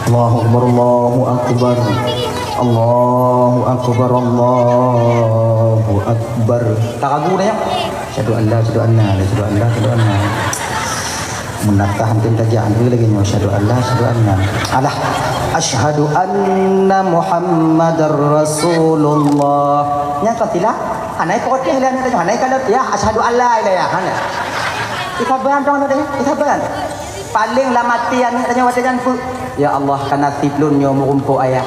Allahu akbar Allahu akbar. Allahu akbar Allahu akbar. Tak ragu dah ya. Asyhadu an la asyhadu anna asyhadu anna asyhadu anna. Menatah hampir tajaan dulu lagi nyok asyhadu an la asyhadu anna. Alah. Asyhadu anna Muhammadar Rasulullah. Nya kau tidak? Anai poteh lah ni tanya. Anai kalau ya asyhadu alla ilaha ya. Hana. Ikaban dong tadi. Ikaban. Paling lah matian tanya watajan pu. Ya Allah kana tiplun nyo murumpo ayat.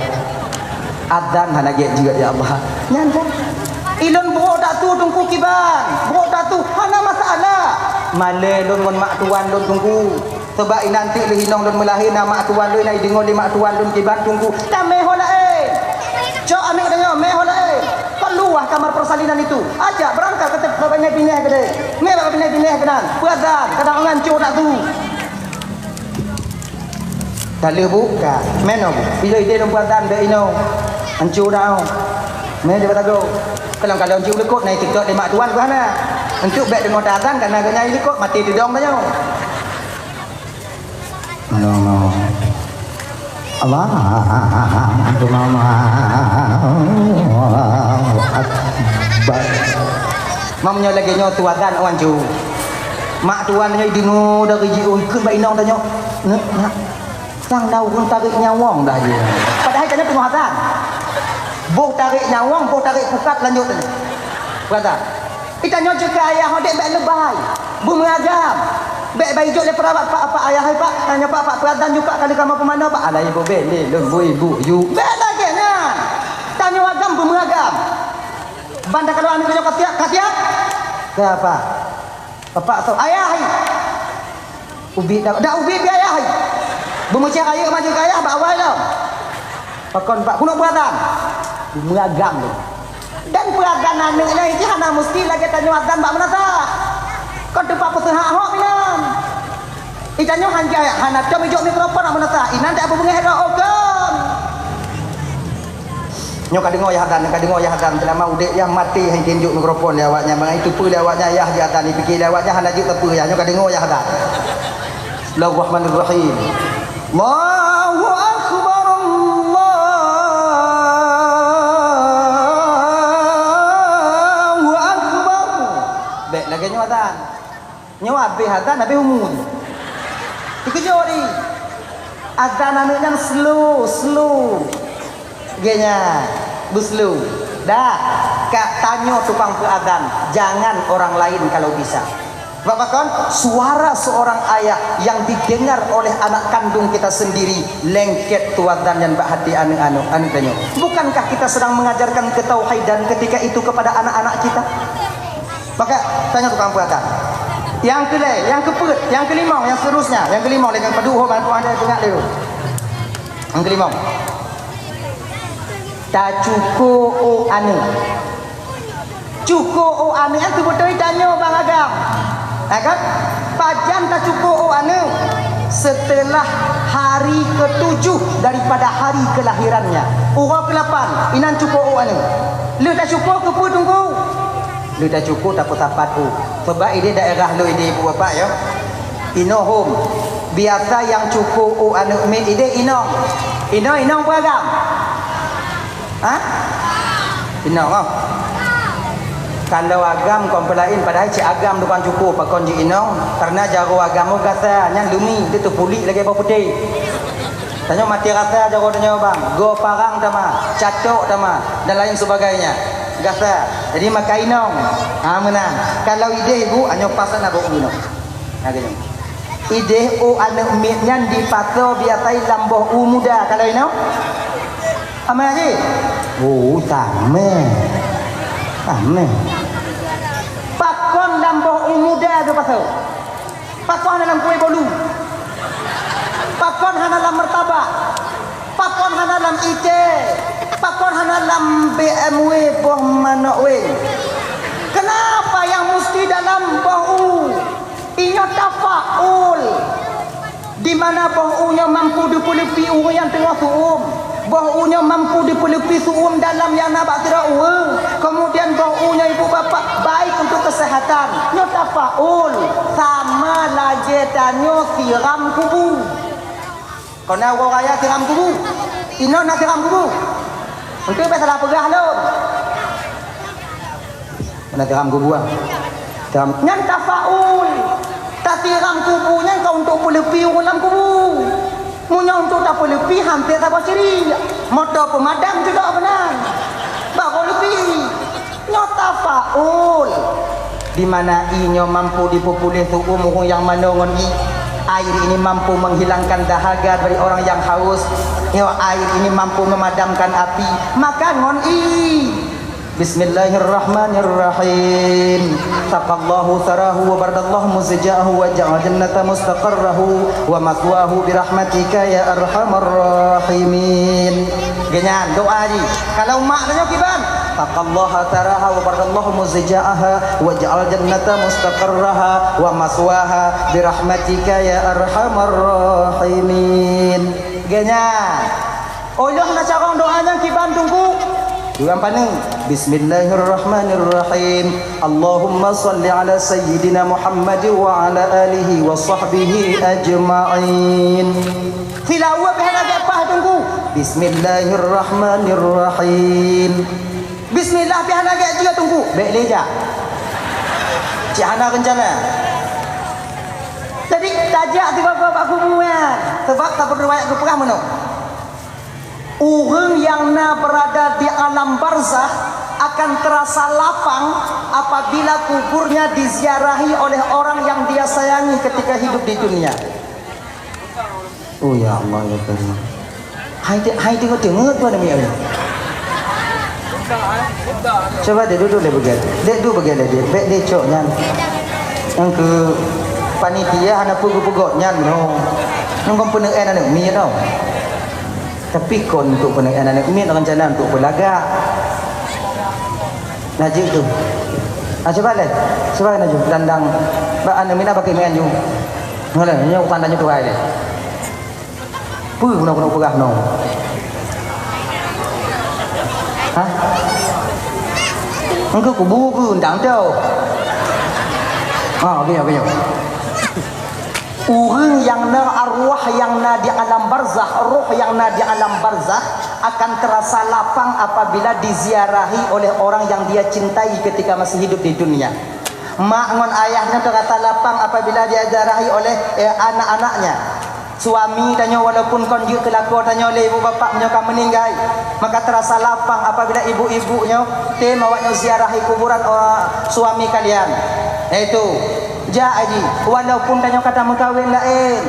Adzan hana ge juga ya Allah. Nyanda. Ilon bro dak tu tungku kiban. Bro dak tu hana masalah. Male lon mon mak tuan lon tunggu. Sebab nanti le hinong lon melahir nama mak tuan lon nai dengon di mak tuan lon kiban tunggu. Dah meho lain. Cok ambil tanya meho lain. Keluar kamar persalinan itu. Ajak berangkat ke bapaknya pindah ke dia. Me bapaknya pindah ke dan. Perazan kadang ngancur dak tu. Tak le buka. Meno. Bila ide dong perazan dak ino. Hancur dah. Me dia kata go. Kalau hancur lekot naik tiktok di mak tuan ke mana? Hancur baik dengan azan kan naganya lekot mati di dong tanya. Allah Allah Akbar. Mamnya lagi nyo tuadan awan ju. Mak tuan nya dengo dari jiu keun ba inong tanya. Nak sang dau pun tarik nyawang dah je. Padahal tanya tengah azan. Bo tarik nyawang, bo tarik pukat lanjut tanya. Kata. Itanya juga ayah hodek baik lebay. Bu mengagam. Baik baik jok le perawat pak ayah hai pak tanya pak perazan juga kali kamu ke mana pak alai ibu beli lembu ibu you baik lagi nah tanya agam beragam banda kalau anu tanya katiak ke apa bapak tu ayah hai ubi dah ubi bi ayah hai bermucia kaya maju kaya bawa dah pakon pak kuno perazan beragam tu dan perazan anu ini hana mesti lagi tanya agam pak menata kau tempat pesuhak hok minam. Ikannya hanjai hanat jom hijau mikrofon nak menata. Inan tak apa bunga hera okam. Nyok kadang ya hadan telah mau dek yang mati hang tinjuk mikrofon dia awaknya bang itu pu dia awaknya ya dia hadan dipikir dia awaknya hanat juk tepu ya nyok kadang ya hadan. Bismillahirrahmanirrahim. Allahu akbar Allahu akbar. Baik lagi nyok hadan. Nyawa habis azan habis umur. Dikejar ni. Azan anaknya slow. Genya, slow. Dah, kak tanya tukang perazan, jangan orang lain kalau bisa. Bapak kan, suara seorang ayah yang didengar oleh anak kandung kita sendiri lengket tuazan dan bak hati anu tanya. Bukankah kita sedang mengajarkan ketauhidan ketika itu kepada anak-anak kita? Maka tanya tukang perazan. Yang kelima, yang kelima, yang seterusnya, yang kelima lagi peduh bantu anda dengar dulu. Yang kelima. Tak cukup anu. Cukup anu itu betul tanya bang agam. Kan? Pajan tak cukup anu setelah hari ke-7 daripada hari kelahirannya. Orang ke-8 inan cukup anu. Lu tak cukup ke tunggu. Lu dah cukup tak tapat tu. Sebab ini daerah lu ini ibu bapa ya. Inohum. Biasa yang cukup anu min ide inong. Inong beragam. Ha? Inong ah. Kalau agam kau pelain padahal cik agam bukan cukup pakon ji inong karena jago agam kata nyang lumi dia tu pulih lagi apa putih. Tanya mati rasa jago tanya bang. Go parang tama, catok tama dan lain sebagainya. Gasa. Jadi maka inong. Menang. Kalau ide ibu hanya pasan abuk inong. Gini. Ide anak mitnya di pasar biasa lamboh muda kalau inong. Amal lagi. Oh, sama. Sama. Pakon dalam boh muda ke pasal. Pakon dalam kue bolu. Pakon dalam martabak. Pakon dalam ice. Pakon dalam BMW boh mana we. Kenapa yang mesti dalam boh? Inya tafaul. Di mana bohnya mampu dipelupi orang yang tengah suum. Bohnya mampu dipelupi suum dalam yang nak tira uang. Kemudian bohnya ibu bapa baik untuk kesehatan. Nyo tafaul sama lagi tanyo siram kubu. Kau nak orang raya siram kubu. Ino nak siram kubu. Untuk apa salah pegah lo? Nak tiram kubu ah. Tiram. Nyan tafaul. Tak siram kubunya kau untuk pelupi ulang kubu. Munya untuk tak pelupi hampir tak ciri. Motor pemadam juga benar. Baru lebih. Nyota faul. Di mana inyo mampu dipupulih tubuh orang yang manongon i. Air ini mampu menghilangkan dahaga dari orang yang haus. Air ini mampu memadamkan api. Maka ngon i. Bismillahirrahmanirrahim. Taqallahu sarahu wa bardallahu muzja'ahu wa ja'al jannata mustaqarrahu wa maswahu birahmatika ya arhamar rahimin. Genyan doa ji. Kalau mak tanya kiban. Taqallaha saraha wa bardallahu muzja'aha wa ja'al jannata mustaqarraha wa maswaha birahmatika ya arhamar rahimin. Genyan. Allah nak cara doanya kiban tunggu. Juga paning. Bismillahirrahmanirrahim. Allahumma salli ala sayyidina Muhammad wa ala alihi wa sahbihi ajma'in. Tilawah behana apa tunggu. Bismillahirrahmanirrahim. Bismillah behana dia tunggu. Baik leja. Cik Hana rencana. Jadi tajak tiba-tiba aku muat. Sebab tak berriwayat ke perang mana? Orang yang berada di alam barzah akan terasa lapang apabila kuburnya diziarahi oleh orang yang dia sayangi ketika hidup di dunia. Oh ya Allah ya Karim. Hai tengok dengar tu ada mi ada. Coba dia duduk dia bagian. Dia duduk bagian dia. Baik dia coknya. Yang ke panitia hana pegok-pegoknya no. Nang pernah anak mi tau. Tapi kon untuk anak-anak ini rencana untuk berlagak. Najib tu. Coba lihat. Coba Najib landang. Ba anak mina pakai main ju. Ngolah nya tandanya tu ai. Pu guna pegah no. Hah? Engkau kubu ku undang tau. Ah, okey. Orang yang arwah yang di alam barzah, roh yang di alam barzah akan terasa lapang apabila diziarahi oleh orang yang dia cintai ketika masih hidup di dunia. Mak ngon ayahnya terasa lapang apabila dia diziarahi oleh anak-anaknya. Suami tanya walaupun kon je kelakor tanya oleh ibu bapa menyokong meninggal, maka terasa lapang apabila ibu-ibunya mawaknya ziarahi kuburan suami kalian. Itu Aji, walaupun tanya kata mengkawin lain,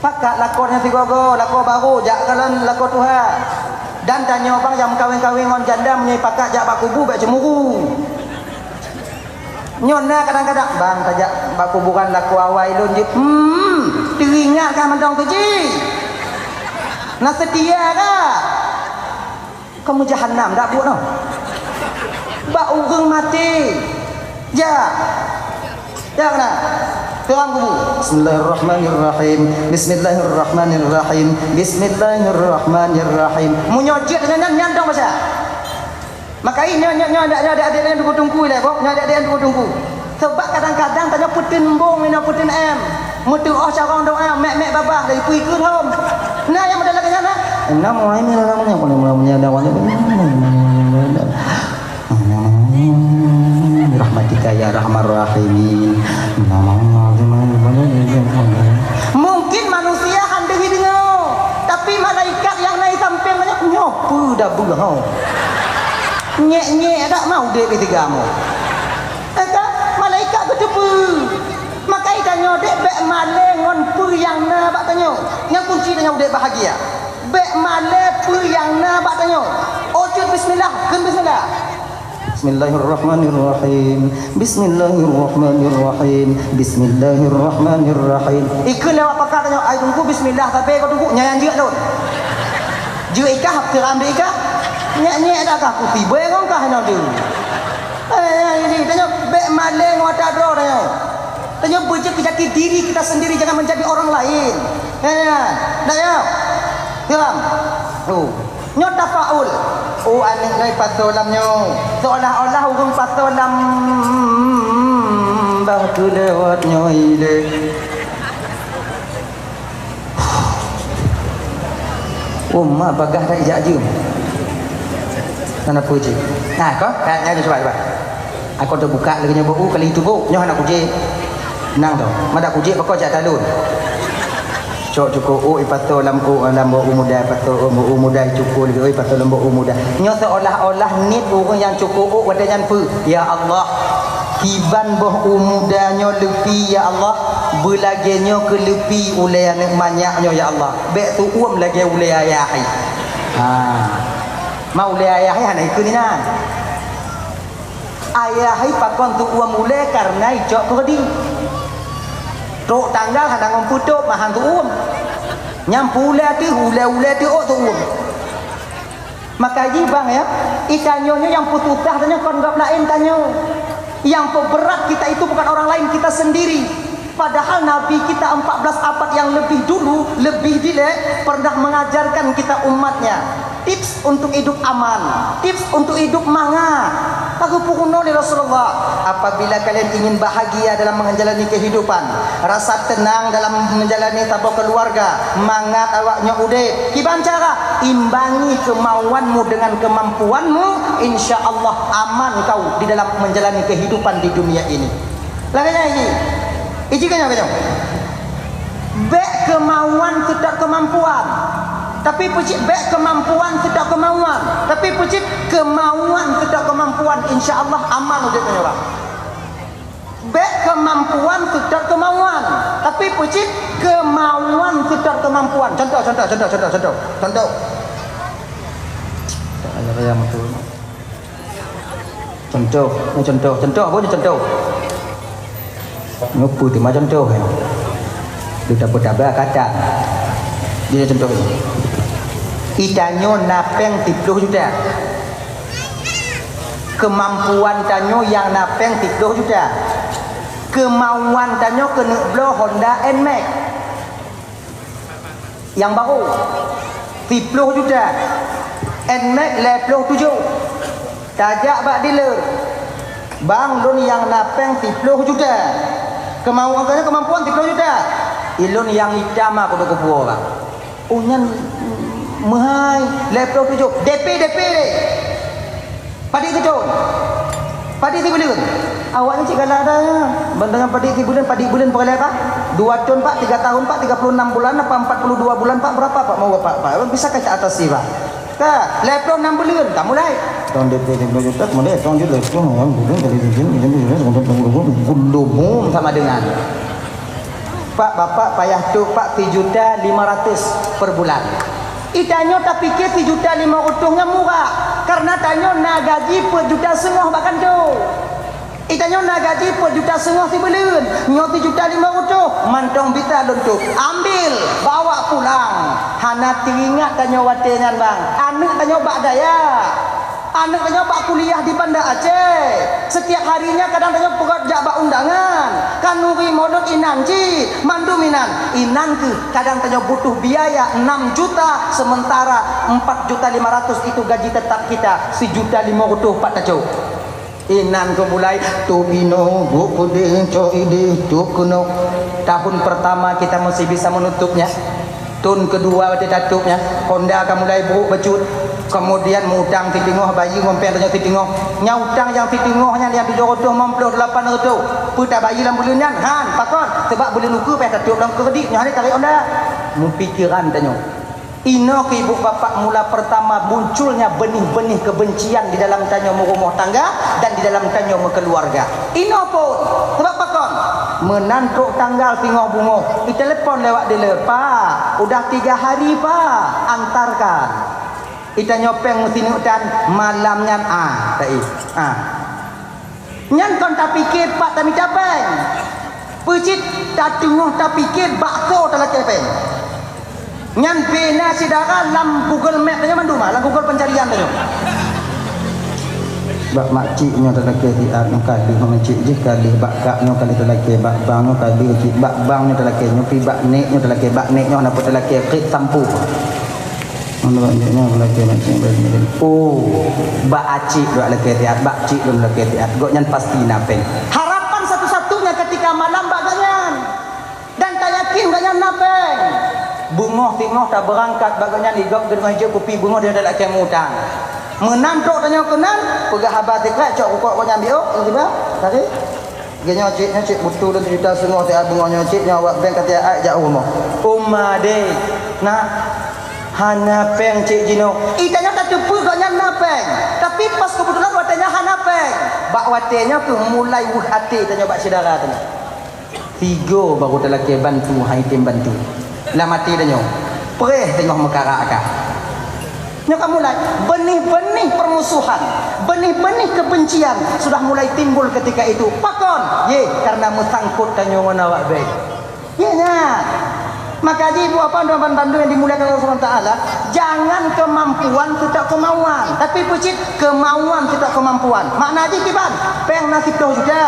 pakat lakornya tigogo, lakor baru, jak kalan lakor Tuhan. Dan tanya bang yang kawin-kawin ngon janda menyai pakat jak bak kubu bak cemuru. Nyona kadang-kadang bang tajak bak kuburan lakor awai lun je. Teringat kan mandang tu ji. Nak setia ke? Kamu jahannam dak buat no. Bak urung mati. Ja. Jangan terang kubu. Bismillahirrahmanirrahim. Bismillahirrahmanirrahim. Bismillahirrahmanirrahim. Munyojit dengan nyandang masa. Maka ini ada yang tunggu lah kok. Ada yang tunggu. Sebab kadang-kadang tanya putin bong ina putin em. Mutu cara doa mek babah dari kui ke hom. Nah yang ada lagi sana. Nama ini namanya boleh dawannya. Rahmatika ya rahmar rahimin. Mungkin manusia handehi dengar, tapi malaikat yang naik samping banyak nyopu dah bulau. Nyek tak mau dek ketigamu. Malaikat bertepu. Maka tanya dek bek maleng ngon pu yang na bak tanya. Yang kunci tanya dek bahagia. Bek maleng pu yang na bak tanya. Oh wujud bismillah. Kan bismillah. Bismillahirrahmanirrahim. Bismillahirrahmanirrahim. Bismillahirrahmanirrahim. Ikut lewat pakar tanya, ai tunggu bismillah tapi kau tunggu nyanyi dia tu. Jua ikah hak teram dia ikah. Nyanyi ada kah ku tiba kau kah nak dia. Ini tanya bek maleng wata dro tanya. Tanya berjaki diri kita sendiri jangan menjadi orang lain. Tanya. Teram. Tu. Nyot tafaul. Oh anak lai patolam nyo. Seolah-olah urung patolam bah tu lewat nyo ile. Umma bagah dak ijak je. Mana puji. Nah, kau tanya coba. Aku dah buka lagi nyo bu kali itu bu. Nyo anak puji. Nang tu. Madak puji pakau jak talun. Cok cukup oi pato lampu lambu muda pato muda cukup oi pato lambu muda nyo seolah-olah nit orang yang cukup wada nyan pu ya Allah kiban boh muda nyo lepi ya Allah belage nyo ke lepi ulai anak banyak nyo ya Allah bek tu lagi ulai ayah mau ulai ayah hanai ke ni nan ayah pakon tu ulai karena ijok tu tadi tok tanggal hadang putuk mahan tu nyampu ule tu oh tu maka bang ya ikanyonya yang pututah tanya kon gap lain tanyo yang berat kita itu bukan orang lain kita sendiri padahal Nabi kita 14 abad yang lebih dulu lebih dilek pernah mengajarkan kita umatnya tips untuk hidup aman tips untuk hidup manga aku pukuno ni Rasulullah apabila kalian ingin bahagia dalam menjalani kehidupan rasa tenang dalam menjalani tabung keluarga mangat awaknya ude kiban cara imbangi kemauanmu dengan kemampuanmu insyaallah aman kau di dalam menjalani kehidupan di dunia ini laganya ini ijikannya bek kemauan tidak kemampuan tapi pucit bek kemampuan tidak kemauan tapi pucit kemauan tidak kemampuan insyaallah aman udah tanya bek kemampuan tidak kemauan tapi pucit kemauan tidak kemampuan contoh contoh apa ni contoh ngupu tu macam contoh dia dapat kacang dia contoh ini itanyo napeng 30 juta kemampuan tanyo yang napeng 30 juta kemauan tanyo kena blow Honda NMAX yang baru 30 juta NMAX level 7 tajak bak dealer bang lon yang napeng 30 juta kemampuan 30 juta ilun yang hitam aku dah kebuah bang unyan mahal level 7 DP padi kecil padi 3 bulan awaknya cik kalau ada dengan padi 3 bulan padi bulan berapa pak 2 ton pak 3 tahun pak 36 bulan apa 42 bulan pak berapa pak mau pak bisa ke atas sih pak ke level 6 bulan tak mulai tahun DP 30 juta kemudian tahun juta level bulan dari bulan sama dengan pak bapak payah tu pak 3.500 per bulan itanyo tak fikir 3.500 utungnya murah karena tanyo nak gaji per juta setengah bahkan tu itanyo nak gaji per juta setengah tibelan nyo 3.500 mantong bita untuk ambil bawa pulang hana teringat tanyo watengan bang anak tanyo bak daya anak tanyo bak kuliah di Banda Aceh setiap harinya kadang tanyo pegat jak bak undangan kanuri modok inanji mandu minan inan ke kadang tanyo butuh biaya 6 juta sementara 4.500.000 itu gaji tetap kita 1.500.000 pak tajo inan ke mulai tu bino bu kuding co ide tu kuno tahun pertama kita masih bisa menutupnya tahun kedua kita tutupnya Honda akan mulai buruk becut kemudian mutang titingoh bayi ngompen tanya titingoh nyautang yang titingohnya yang 788 puta bayi dalam bulan han pakon sebab bulan uku pe tutup dalam kredit nya hari tarik Honda mu pikiran tanya ino ke ibu bapak mula pertama munculnya benih-benih kebencian di dalam tanya rumah tangga dan di dalam tanya keluarga ino pun sebab pakon menantuk tanggal tinggal bungo di telepon lewat dealer pak udah 3 hari pak antarkan Ita nyopeng mesti nutan malam nyan tai. Nyan kon tak fikir pak tak capek. Pecit tak tengok tak fikir bakso tak capek. Nyan bina sidara lam Google Map tanya mandu mah, lam Google pencarian tanya. Bak makcik nyo telake tiat nyo kali mengecik je kali bak kak nyo kali telake bak bang nyo kali cik bak bang nyo telake nyo pi bak nek nyo telake bak nek nyo napa telake kit sampu. Menurut nyo telake macam begini. Oh, bak acik dok lake tiat, bak cik dok lake tiat. Gok nyan pasti napeng. Harapan satu-satunya ketika malam baganyan dan tak yakin baganyan napeng. Bungoh tingoh tak berangkat baganyan digok dengan je kopi bungoh dia dak lake mutang. Menang tok tanya kenan Pegah habat tikrek cok kok kau nyambil tiba tadi genya cik betul dan cerita semua tiap bungonya cik nyawak bank kata ai jak rumah de nah hana peng cik jino itanya tak tepu kau nyam napeng tapi pas kebetulan watanya hana peng bak watenya tu mulai wuh hati tanya bak saudara tanya tiga baru telaki bantu hai tim bantu lah mati tanya perih tengok mekara akak. Nyaka mulai benih-benih permusuhan, benih-benih kebencian sudah mulai timbul ketika itu. Pakon, karena mesangkut tanya mana awak baik. Nya. Maka ibu apa doa bantu yang dimuliakan Allah SWT, jangan kemampuan tidak kemauan, tapi pucit kemauan tidak kemampuan. Makna aja kiban, peng nasib doh juga.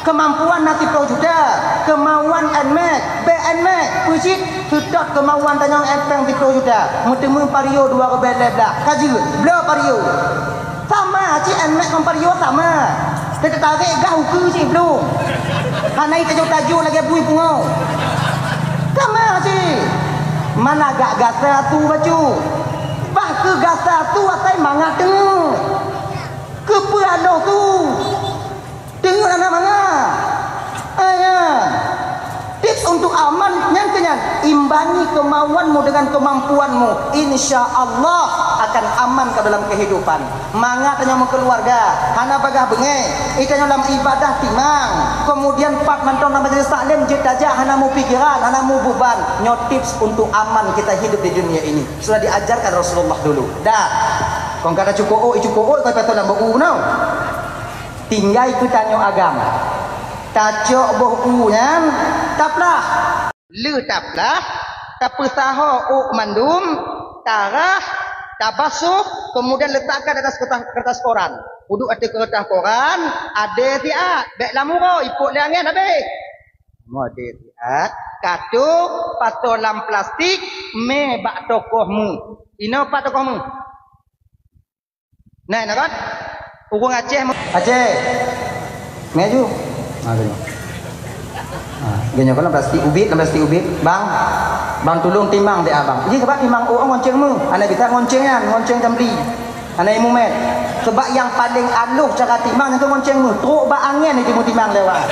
Kemampuan nasib doh juga, kemauan and make, be and make, pucit sedot kemauan tanyang epeng di juga. Mutemu pario dua ke belah, kaji, bela pario. Sama, cik and make pario sama. Kita tarik gah uku cik belum. Hanai tajuk lagi bui pungo. Sama cik. Mana gak gasa tu baju. Bah ke gasa tu atai mangat tengok. Ke perano tu. Tengok anak mana? Ayah. Tips untuk aman nyantenyan imbangi kemauanmu dengan kemampuanmu. Insya Allah akan aman ke dalam kehidupan. Mangat tanya keluarga, hana bagah bengeng. Itanya dalam ibadah timang. Kemudian pak mantau nama majelis taklim je aja hana mu pikiran, hana mu beban. Nyo tips untuk aman kita hidup di dunia ini. Sudah diajarkan Rasulullah dulu. Dah. Kong kata cukup kau patut nak bau nau. Tinggal kita nyo agama. Tajok boh uyan taplah le taplah tapesaho mandum tarah tabasuh kemudian letakkan atas kertas koran uduk ada kertas koran ada tiat bek lamuro ipuk liangan habis mau ada tiat kado patolam plastik me bak tokohmu ino pak tokohmu nah nak urung Aceh meju gini. Gini kalau plastik ubit, bang tolong timbang dek abang. Jadi sebab timbang orang ngonceng mu, anak kita ngonceng jambi, anak mumet. Sebab yang paling aluh cara timbang itu ngonceng mu, teruk bak angin itu mu timbang lewat.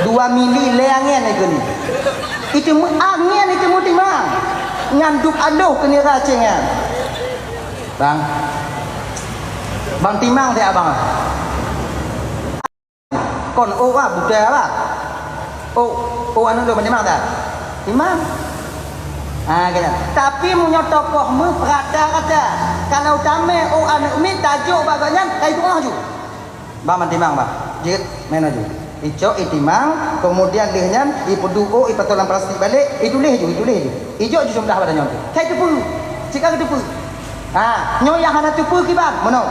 2 mili le angin itu ni. Itu mu angin itu mu timbang. Nganduk aluh kena racengan. Bang timbang dek abang. Kon budak lah. Anu tu macam mana? Imam. Kena. Tapi punya tokohmu perada. Kalau utama anu mi tajuk baganya kai tengah ju. Bang mantimang bang. Jit main aju. Ijo itimang, kemudian lehnya ipeduo ipatolan plastik balik, itu leh ju. Ijo ju sudah pada nyonte. Kai tepu. Jika tepu. Nyo yang hana tepu ki bang. Mono.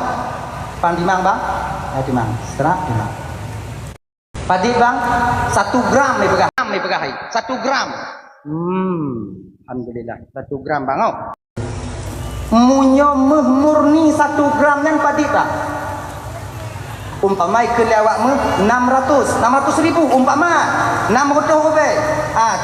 Pantimang bang. Timang. Setelah timang. Padi bang, 1 gram ni pegah 1 gram. Alhamdulillah 1 gram bang. Munyo murni 1 gram nan padi bang. Umpamai ke lewat mu 600 ribu umpama 600 rupiah.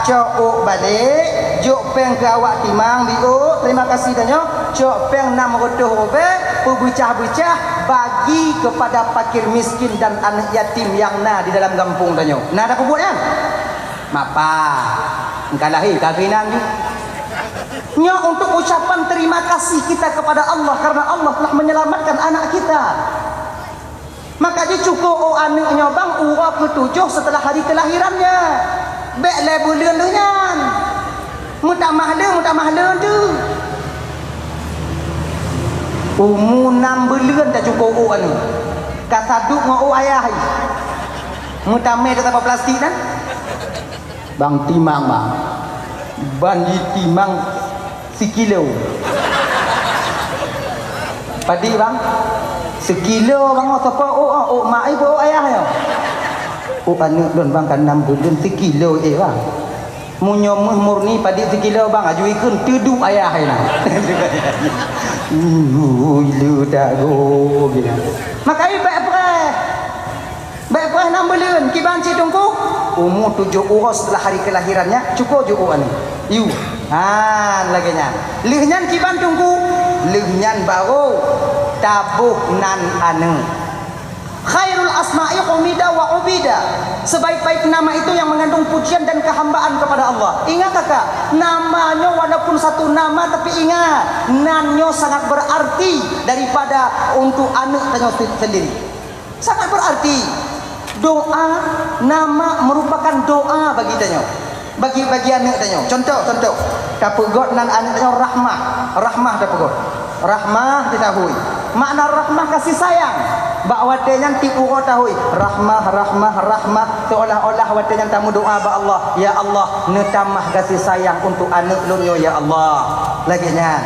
Cok balik, jok peng ke awak timang biu. Terima kasih danyo. Cok peng 600 rupiah, pebecah-becah bagi kepada fakir miskin dan anak yatim yang di dalam kampung danyo. Ada apa kan? Mapa. Engkalahi kafinan ni. Nya untuk ucapan terima kasih kita kepada Allah karena Allah telah menyelamatkan anak kita. Maka dia cukup anaknya bang urap ke-7 setelah hari kelahirannya. Bek lebulan nyan. Mutamahleun tu. Umur 6 bulan dah cukup u anu. Kasaduk ngau ayah. Mutame tetap plastik kan? Bang timang bang. Banji timang sekilo. Padi bang. Sekilo bang apa mak ibu ayah ya. Anu don bang kan 6 bulan sekilo bang. Munyo murni padi sekilo bang aju ikun tuduk ayah lah. Lu dah go gila. Makai baik 6 bulan kiban si tungku umur 7 urus setelah hari kelahirannya cukup je ni. You. Lagi nya. Lihnya kiban tungku, lihnya baru tabuh nan anu. Khairul asma'i humida wa ubida. Sebaik-baik nama itu yang mengandung pujian dan kehambaan kepada Allah. Ingat kakak, namanya walaupun satu nama tapi ingat, nanyo sangat berarti daripada untuk anak tanyo sendiri. Sangat berarti. Doa, nama merupakan doa bagi tanyo. Bagi anak tanyo. Contoh. Tapugot nan anak tanyo rahmah. Rahmah tapugot. Rahmah ditahui. Makna rahmah kasih sayang. Bak watenya ti uro tahui rahmah seolah-olah watenya tamu doa ba Allah, ya Allah netamah kasih sayang untuk anak lunyo ya Allah. Laginya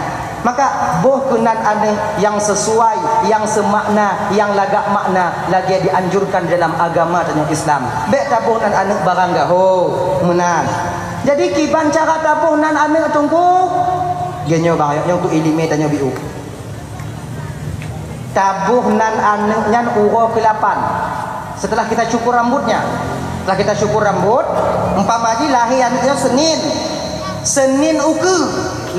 maka boh kenan anak yang sesuai, yang semakna, yang lagak makna lagi dianjurkan dalam agama dan Islam. Bek tabuh nan anak barang gaho menan. Jadi kiban cara tabuh nan anak tunggu genyo bang yang tu ilimi tanyo biu. Tabuh nan anaknya uro ke-8. Setelah kita cukur rambutnya. Setelah kita cukur rambut, umpama haji lahir anaknya Senin uku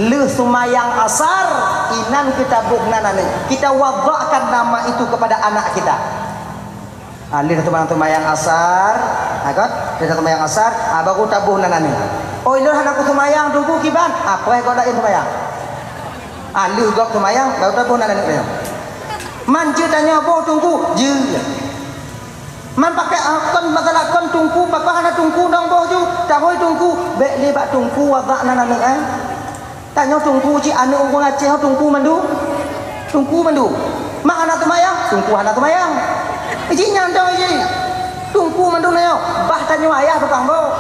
le sumayang asar inan kita tabuh nan anak. Kita wadakkan nama itu kepada anak kita. Le sumayang asar, agak kita sumayang asar, baru tabuh nan anak. Oh ini anakku sumayang tunggu kiban. Apa yang kau dak sumayang? Le gok sumayang baru tabuh nan anak. Man je tanya apa tunggu je. Man pakai akon masalah kon tunggu bapa ana tunggu dong boh ju. Tak hoi tunggu bek le bak tunggu wadak nan anak Tanya tunggu ji anak orang Aceh tunggu mandu. Tunggu mandu. Mak anak tumayang, tunggu anak tumayang. Ji nyandong ji. Tunggu mandu nayo. Bah tanya ayah tukang bo.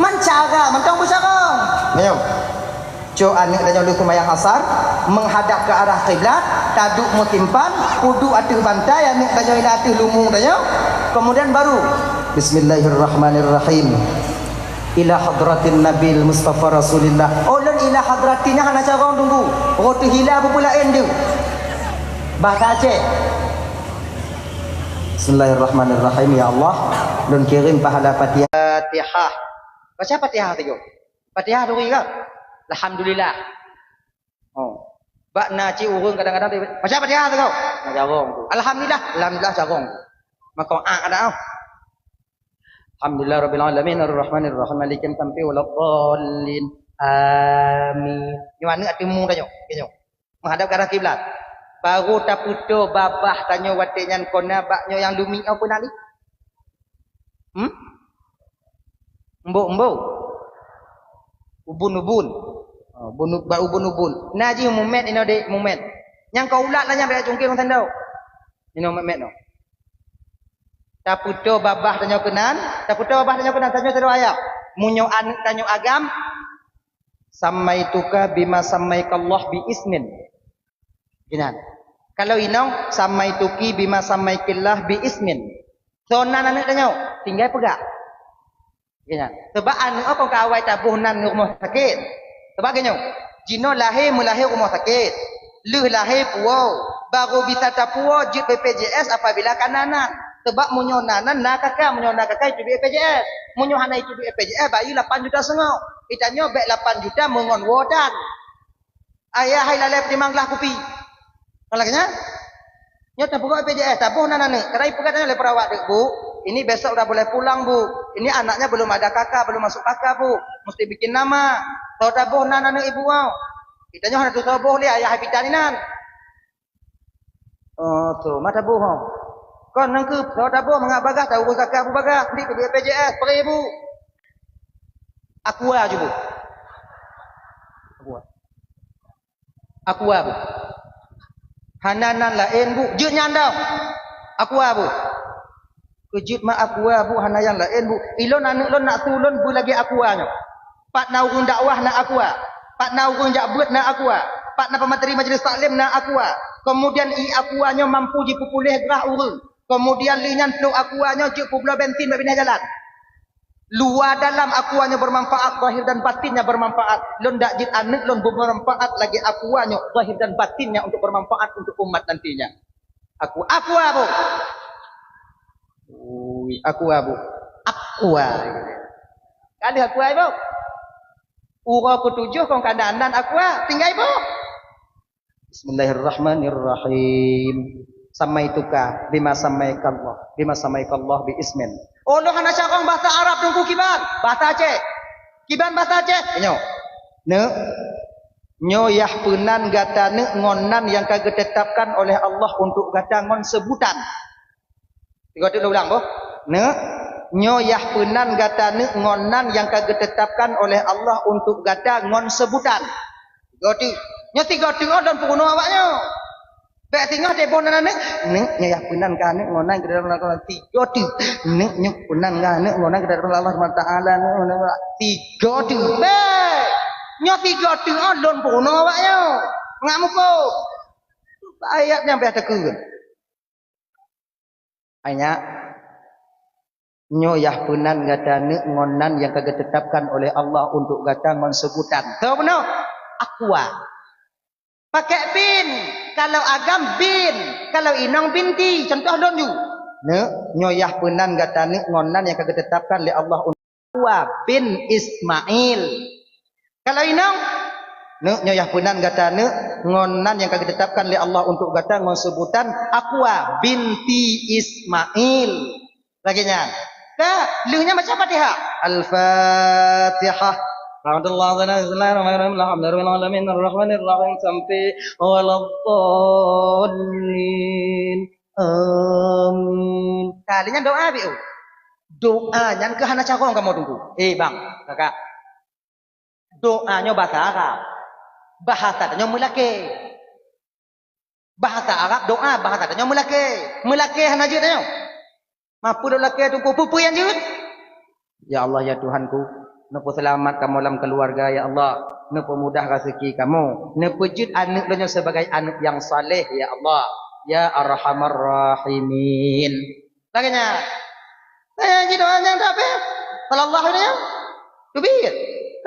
Man cara, man tong besara. Nayo. Jo anak tanya lu tumayang asar menghadap ke arah kiblat. Taduk mutimpan, kudu atuh bantai, anak tanya ila atuh lumung tanya. Kemudian baru Bismillahirrahmanirrahim. Ila hadratin Nabil Mustafa Rasulillah. Oh lan ila hadratinya hana cara tunggu. Roti hila pula endu. Bahasa Aceh. Bismillahirrahmanirrahim ya Allah. Dan kirim pahala Fatihah. Baca Fatihah tiga. Fatihah dulu ingat. Alhamdulillah. Oh. Bak naci urung kadang-kadang baca Fatihah tu kau. Jarong tu. Alhamdulillah jarong. Maka ada. Alhamdulillah rabbil alamin arrahmanir rahim maliki yaumiddin waladdallin. Amin. Di mana atimu tanya? Kenyo. Menghadap ke arah kiblat. Baru taputo babah tanya watenyan kona baknyo yang lumi apa nali? Embo. Ubun. Ubun. Naji mumet ino de mumet. Yang kau ulat lah yang berak cungkir orang tandau. Ino mumet no. Taputo babah tanya kenan, tanya seru ayat. Munyo anak tanya agam. Samaituka bima samaikallah bi ismin. Ginan. Kalau inong samaituki bima samaikillah bi ismin. Sonan anak tanya, tinggal pegak. Ginan. Sebab anak kau kawai tabuh nan rumah sakit. Sebab kenyo, jino lahir melahir rumah sakit. Leh lahir puau. Baru bisa tapuo jut BPJS apabila kananan. Sebab munyo nanan nak kakak itu BPJS. Munyo hana itu BPJS bayi 8 juta setengah. Itanyo bek 8 juta mengon wodan. Ayah hai lalai timanglah kopi. Kalaknya nyo tapuo BPJS tapuh nanan ni. Kerai pegatnya oleh perawat dek, Bu. Ini besok udah boleh pulang, Bu. Ini anaknya belum ada kakak, belum masuk kakak, Bu. Mesti bikin nama. Tahu tabuh nanan ibu wow. Kita nyo hana tu tabuh li ayah pitaninan. Oh, tu mata bu ho. Kon nang ke tahu tabuh mangak bagah tahu kakak Bu bagah di BPJS per ibu. Aku aja, Bu. Aku Bu. Hananan lain bu, je nyandau. Aku bu. Kejut mak aku bu hanayan lain bu. Ilon anak lon nak tulun bu lagi aku nyo. Pak na urung dakwah nak aku. Pak na urung jabut nak aku. Pak na pemateri majlis taklim nak aku. Kemudian aku nyo mampu dipupulih gerah urang. Kemudian linyan peluk aku nyo je pupula bensin babina jalan. Luar dalam aku hanya bermanfaat, zahir dan batinnya bermanfaat. Lon dak jid anak lon bermanfaat lagi aku hanya zahir dan batinnya untuk bermanfaat untuk umat nantinya. Aku abu. Aku abu. Kali aku abu. Ura ketujuh kong kandanan aku tinggal ibu. Bismillahirrahmanirrahim. Samaituka bima samaikallah bi ismin. Oh lo hana syakong bahasa Arab tunggu kiban bahasa Aceh. Kiban bahasa Aceh. Nyo yah punan gata ne ngonan yang kagak ditetapkan oleh Allah untuk gata ngon sebutan. Tiga tu ulang boh. Nyo yah punan gata ne ngonan yang kagak ditetapkan oleh Allah untuk gata ngon sebutan. Tiga tu. Nyo tiga tu dan puno awaknya. Baik tinggal dia pun anak ya punan kan ngonan ke dalam Allah tiga tu punan kan ngonan ke dalam Allah Taala tiga tu baik nyo tiga tu alon pun awaknya ngamu ko ayatnya sampai ada ke ayat nyo yah punan gata ngonan yang kagak ditetapkan oleh Allah untuk gata ngon sebutan tahu benar aqua pakai bin kalau agam bin kalau inang binti contoh don ju nyoyah punan gatane ngonan yang kagak ditetapkan oleh Allah Aqua bin Ismail kalau inang nyoyah punan gatane ngonan yang kagak ditetapkan oleh Allah untuk gata ngon sebutan Aqua binti Ismail laginya leuhnya macam Fatihah Al-Fatihah Bismillahirrahmanirrahim sampai waladdallin amin. Kalinya doa biu. Doa yang ke hana cakong kamu tunggu. Bang, kakak. Doanya bahasa Arab. Bahasanya mulake. Bahasa Arab doa bahasanya mulake. Mulake hana je tanya. Mampu lake tunggu pupu yang jut. Ya Allah ya Tuhanku. Napa selamat kamu dalam keluarga ya Allah. Napa mudah rezeki kamu. Napa jud anak dunia sebagai anak yang saleh ya Allah. Ya Arhamar Rahimin. Laginya. Jadi doanya apa? Sallallahu alaihi wasallam.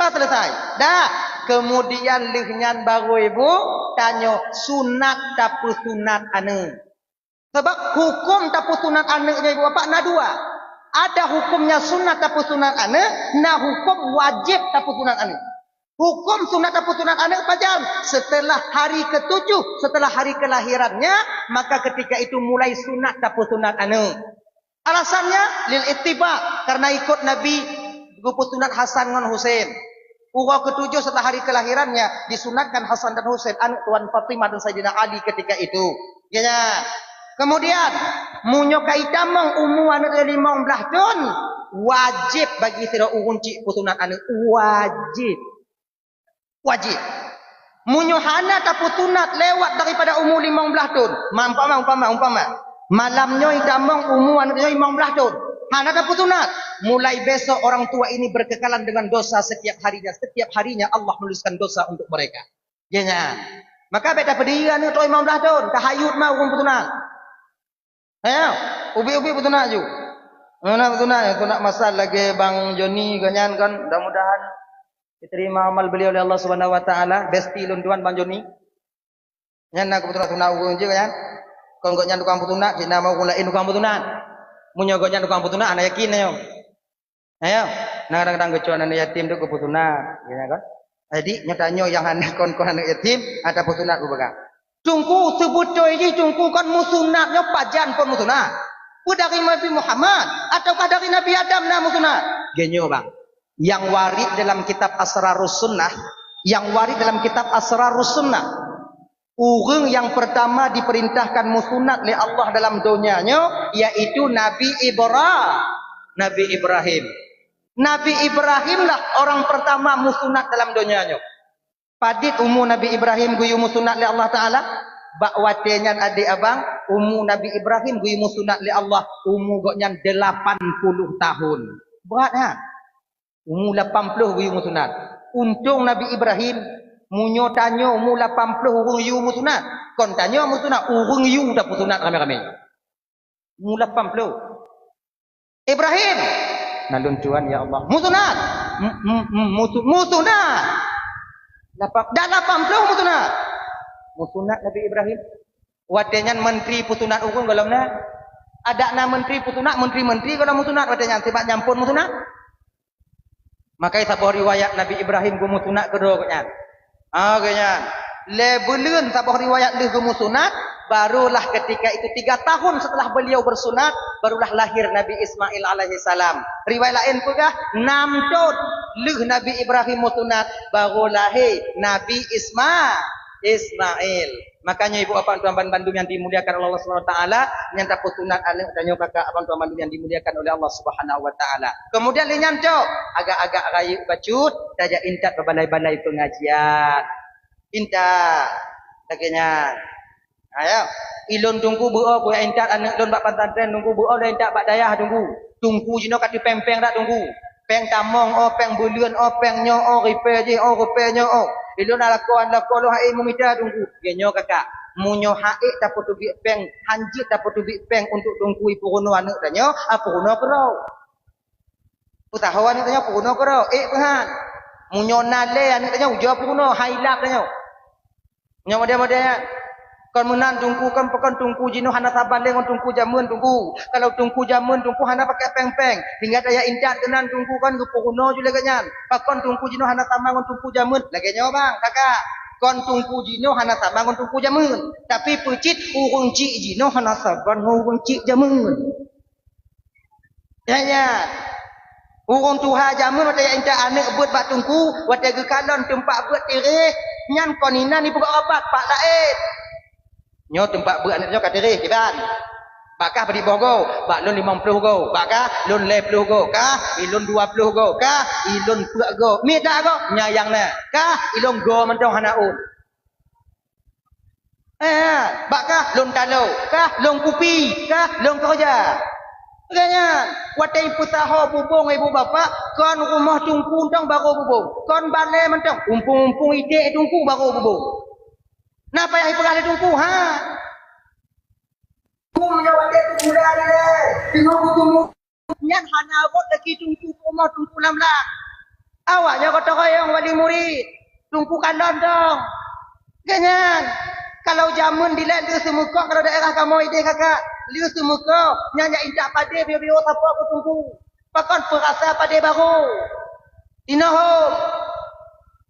Kau selesai. Dah. Kemudian lihnyan baru ibu tanya sunat tapu sunat anak. Sebab hukum tapu sunat anaknya ibu bapak na dua. Ada hukumnya sunat tapu sunat anak, nah hukum wajib tapu sunat anak. Hukum sunat tapu sunat anak pajam setelah hari ketujuh, setelah hari kelahirannya, maka ketika itu mulai sunat tapu sunat anak. Alasannya lil ittiba karena ikut Nabi gupu sunat Hasan dan Husain. Urau ketujuh setelah hari kelahirannya disunatkan Hasan dan Husain anak Tuan Fatimah dan Sayyidina Ali ketika itu. Ya. Kemudian munyo kaitamong umuan 15 tahun wajib bagi sira urunci putunat anak wajib munyo hana ta putunat lewat daripada umur 15 tahun umpama malamnya itamong umuan 15 tahun hana ta putunat mulai besok orang tua ini berkekalan dengan dosa setiap harinya Allah menuliskan dosa untuk mereka jenya maka beta pedian itu 15 tahun kahayut mau putunat. Ayo, ubi betul nak ju. Mana betul nak? Aku nak masal lagi Bang Joni ganyan kan. Mudah-mudahan diterima amal beliau oleh Allah Subhanahu Wa Taala. Besti lunduan Bang Joni. Nyan nak betul nak uang je kan? Kau ganyan tukang betul nak. Kita mau kulain tukang betul nak. Munyo ganyan tukang betul nak. Anak yakin ayo. Ayo, nak kadang-kadang kecuali anak yatim tu betul nak. Gini kan? Jadi nyatanya yang anak kon anak yatim ada betul nak berbagai. Tungku sebut coy je tungku kan musunatnya pajan pun musunat. Dari Nabi Muhammad ataukah dari Nabi Adam nah musunat? Genyo bang. Yang warid dalam kitab Asrarus Sunnah, orang yang pertama diperintahkan musunat oleh Allah dalam dunianya yaitu Nabi Ibrahim. Nabi Ibrahim lah orang pertama musunat dalam dunianya. Padit umur Nabi Ibrahim guyu musunat oleh Allah Ta'ala. bak watenyan adik abang umur Nabi Ibrahim guimu sunat li Allah umur goknyan 80 tahun. Berat ha. Umur 80 guimu sunat. Untung Nabi Ibrahim munyo tanyo umur 80 urung yu mu sunat. Kon tanyo mu sunat urung yu dah sunat ramai-ramai. Umur 80. Ibrahim nalun tuan ya Allah. Mu sunat. Mu sunat. Dah 80 mu sunat. Musunat Nabi Ibrahim. Watenyan menteri pusunat urung galamna. Ada na menteri pusunat, menteri-menteri kalau musunat watenyan sebab nyampun musunat. Makai sabah riwayat Nabi Ibrahim ku musunat kedua katnya. Katanya. Le belun sabah riwayat le ku musunat, barulah ketika itu 3 tahun setelah beliau bersunat, barulah lahir Nabi Ismail alaihi salam. Riwayat lain pegah 6 tahun le Nabi Ibrahim musunat, baru lahir Nabi Ismail. Makanya ibu abang tuan Bandung yang dimuliakan oleh Allah Subhanahu wa taala, nyanta putunat anak tanya kakak abang tuan Bandung yang dimuliakan oleh Allah Subhanahu wa taala. Kemudian lenyanto agak-agak rayu bacut saja intat balai-balai pengajian. Intat laganya. Ayo, ilon tunggu buo ku intat anak lon bak pantantren tunggu buo dah intat bak dayah tunggu. Tunggu jino kati pempeng dak tunggu. Peng tamong peng bulian peng nyo ripe je ripe nyo ilon lakon lo hai mumita tunggu genyo kakak munyo haik dapat tu peng hanjit dapat tu peng untuk tunggu ipuno anu tanyo apuno kero utahawan tanyo puno kero pengan munyo nale anu tanyo ujo puno hailap tanyo nyo model-modelnya kon menan tungku kan pekan tungku jino hana sabaleng on tungku jamun tungku kalau tungku jamun tungku hana pakai peng-peng hingga daya indat tenan tungku kan gupuno jule ganyan pakon tungku jino hana tamang on tungku jamun lagi nyawa bang kakak kon tungku jino hana tamang on tungku jamun tapi pecit urung cik jino hana saban urung cik jamun ya urung tuha jamun wata ya indat anak buat bak tungku wata gekalon tempat buat tirih nyan konina ni buka rapat pak lain nyo tempat buat anak nyo katerih kiban bakah beri bogo bak lon 50 go bakah lon 50 go kah ilon 20 go kah ilon puak go mi dak go nyayang na kah ilon go mentong hanaun bakah lon talau kah lon kupi kah lon kerja katanya watai pusaho bubung ibu bapa kon rumah tungku tong baru bubung kon balai mentong umpung-umpung ide tungku baru bubung napa yang pegah tungku ha kumnya wate tungku dari le tunggu nyan hana got lagi tungku rumah tungku lamlang awaknya kata yang wali murid tungku kalon dong ganyan kalau jamun dilen dia semuka kalau daerah kamu ide kakak liu semuka nyanya indak pade bio-bio apa aku tunggu pakan perasa pade baru dinohom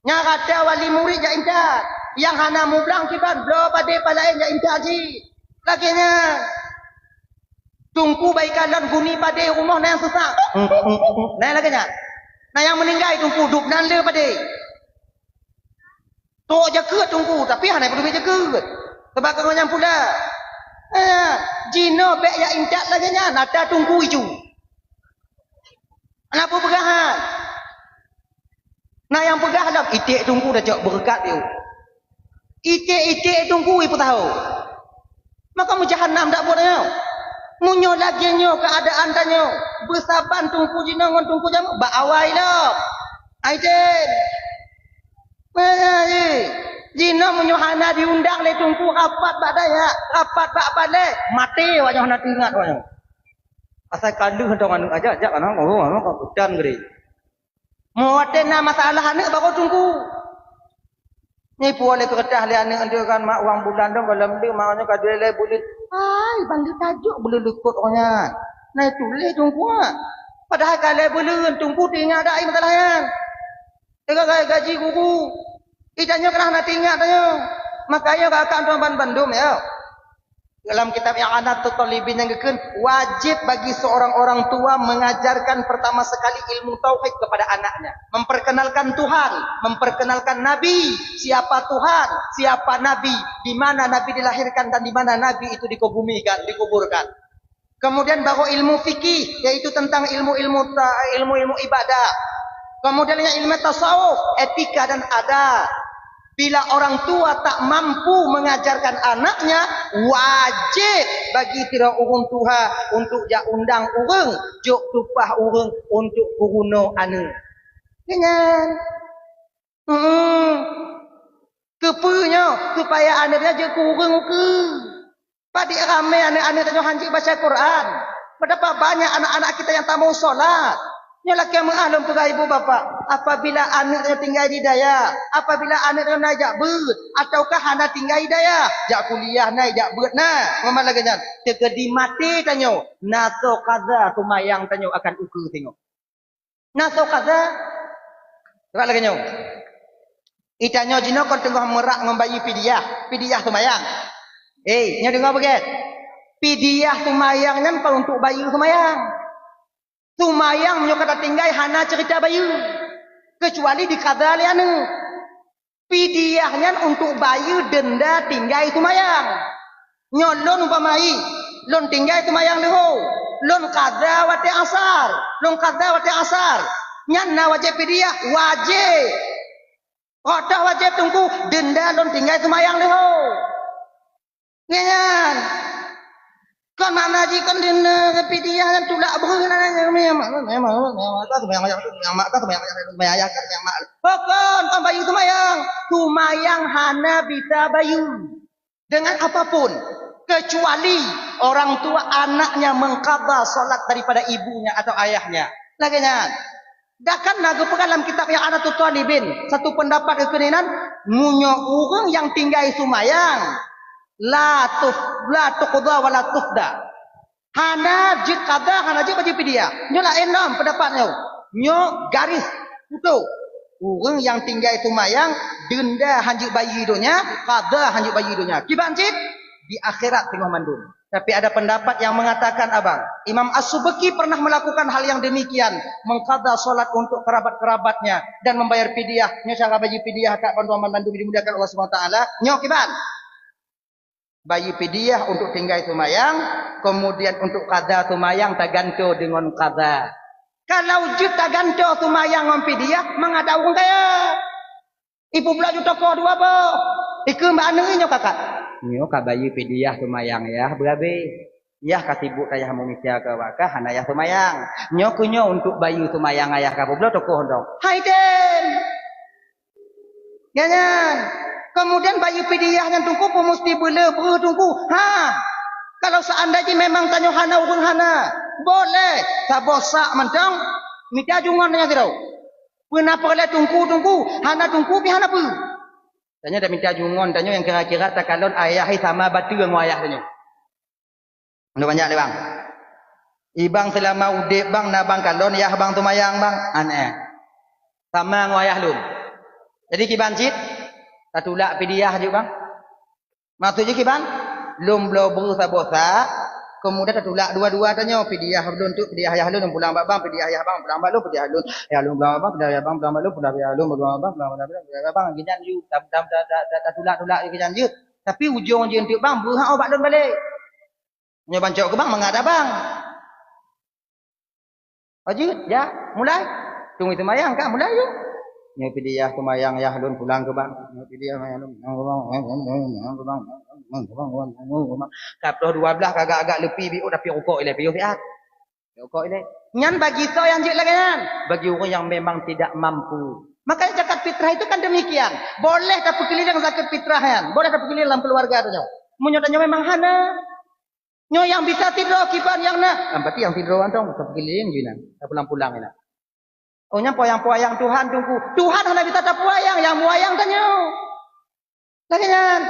nya kata wali murid ja indak yang hana mublang kiban blo pade palain ja indak ji lakinya tungku baikalan guni pade rumah na yang sesak nah lakinya nah yang meninggal tungku duk nan le pade tok jaga tungku tapi hana perlu jaga sebab kau nyam pula jino bek ya indak laginya nada tungku hijau kenapa pegahan nah yang pegah dalam itik tungku dah cok berkat dia itik tungku ibu tahu maka mujahanam tak buat dia munyo lagi nyo keadaan tanyo bersaban tungku jino ngon tungku jam ba awai dah aiten jino munyo hana diundang le tungku rapat bak daya rapat bak balik mati wajah hana ingat wajah asal kandu hendak anu aja kan kau hutan gede mau ada masalah anak baru tunggu ni boleh keredah le anak dia kan mak uang bulan dong kalau dia maknya kadang le boleh bantu tajuk boleh lukut orangnya nah itu le tunggu padahal kalau boleh tunggu tinggal ada masalahnya tengah gaji guru ikannya kena nak tinggal tanya makanya kakak tuan Bandung ya dalam kitab yang anak talibin yang keken wajib bagi seorang orang tua mengajarkan pertama sekali ilmu tauhid kepada anaknya memperkenalkan Tuhan memperkenalkan Nabi siapa Tuhan siapa Nabi di mana Nabi dilahirkan dan di mana Nabi itu dikubumikan dikuburkan kemudian baru ilmu fikih yaitu tentang ilmu ibadah kemudian ilmu tasawuf etika dan adab Bila orang tua tak mampu mengajarkan anaknya, wajib bagi tira urang tua untuk ja undang urang, jok tupah urang untuk kuruno anu. Kenyan. Kepunya supaya anaknya je kurang ke. Padi ramai anak-anak tanya hanji baca Quran. Berapa banyak anak-anak kita yang tak mau solat. Nyalah yang mengalam kepada ibu bapa. Apabila anaknya tinggal di daya, apabila anaknya naik jak ber, ataukah anak tinggal di daya, jak kuliah naik jak ber na. Mama lagi jangan. Tegedi mati tanya. Naso kaza tumayang tanya akan ukur tengok. Naso kaza. Sebab lagi nyong. Itanya jino kon tengah merak membayi pidiah tumayang. Nyo dengar begitu. Pidiah tumayang nyan pa untuk bayi tumayang. Tumayang menyo kata tinggal hana cerita bayi. Kecuali di kada liane. Pidiah nyan untuk bayi denda tinggal tumayang. Nyo lon umpamai, lon tinggal tumayang leho. Lon kada wate asar, lon kada wate asar. Nyan na wajib pidiah wajib. Kodah wajib tunggu denda lon tinggal tumayang leho. Nyan. Kan mana ji kan denda pidiah kan tulak berenang yang Pokon kan bayu tumayang hana bisa bayu dengan apapun kecuali orang tua anaknya mengqadha solat daripada ibunya atau ayahnya. Laginya dakan naga dalam kitab yang ada tu talibin satu pendapat kekeninan munyo urang yang tinggal sumayang la tuqda wa la tuqda. Hana jid qada hana jid bagi pidia. Nyo la enam pendapatnya. Nyo garis putu. Urang yang tinggal sumayang denda hanjuk bayi hidunya, qada hanjuk bayi hidunya. Kiban cip di akhirat tengah mandun. Tapi ada pendapat yang mengatakan abang, Imam As-Subki pernah melakukan hal yang demikian, mengqada solat untuk kerabat-kerabatnya dan membayar pidiah. Nyo cara bagi pidiah kat panduan mandun dimuliakan Allah Subhanahu wa taala. Nyo kiban bayi pidiah untuk tinggal tumayang, kemudian untuk qada tumayang taganto dengan qada. Kalau jut taganto tumayang dengan pidiah, mengada urang kaya. Ibu pula juta ko dua apa? Iku mana nyo kakak? Nyo ka bayi pidiah tumayang ya, berabe. Ya katibuk tayah mungisia ke wakah hanayah tumayang. Nyo kunyo untuk bayi tumayang ayah ka pula tokoh dong. Hai den. Ganyan. Kemudian bayi pidiah yang tungku pun mesti boleh tungku. Kalau seandainya memang tanya hana urang hana, boleh. Tak bosak mentang, minta jungan yang tidak. Kenapa boleh tungku, hana tungku pi hana pu. Tanya dah minta jungan, tanya yang kira-kira tak kalon ayah sama batu yang ayah tanya. Ada banyak le bang. Ibang selama udip bang na bang kalon ya bang tumayang bang. Aneh. Sama ayah lu. Jadi kibancit tatulak pidiah juga bang. Maksudnya kiban lum blo berusaha bosa, kemudian tatulak dua-dua tanya pidiah lun tu pidiah ayah lun pulang bang pidiah ayah bang pulang bang lu pidiah lun ya lun pulang bang pidiah bang pulang bang lu pulang ayah lun pulang bang pulang bang gijan ju tatulak gijan ju tapi ujung je untuk bang buah obat lun balik. Nya bancok ke bang mengada bang. Ajut ya mulai tunggu itu mayang kak mulai yuk. Nya pidiah tumayang ya lun pulang ke bang. Nya pidiah mayang lun kapro 12 kagak-agak lebih biu tapi rokok ile biu fiat. Rokok ile. Nyan bagi so yang jik lagi nyan. Bagi orang yang memang tidak mampu. Makanya zakat fitrah itu kan demikian. Boleh tapi pilih dengan zakat fitrah yan. Boleh tapi pilih dalam keluarga tu nyo. Munyo tanya memang hana. Nyo yang bisa tidur kiban yang na. Berarti yang tidur antong tapi pilih jinan. Tak pulang-pulang ina. Oh nya poyang-poyang Tuhan tunggu. Tuhan hanya bisa tak poyang, yang poyang tanya. Lagi nyan.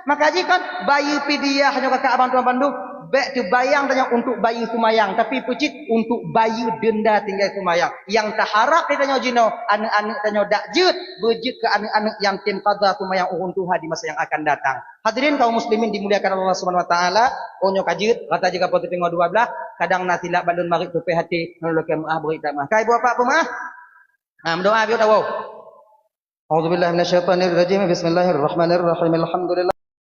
Maka jika bayi pidiah hanya kakak abang tuan bandung, baik tu bayang tanya untuk bayi sumayang, tapi pucit untuk bayi denda tinggal sumayang. Yang tak harap dia tanya jino, anak-anak tanya dak jut, berjut ke anak-anak yang tim qadha sumayang urun Tuhan di masa yang akan datang. Hadirin kaum muslimin dimuliakan Allah Subhanahu wa taala, onyo kajut, kata jika pote tengok 12, kadang na silap balun marik tu hati, nolokan maaf beri tak maaf. Kai buat apa maaf? Doa biar tahu. A'udzubillahi minasyaitonir rajim. Bismillahirrahmanirrahim. Alhamdulillah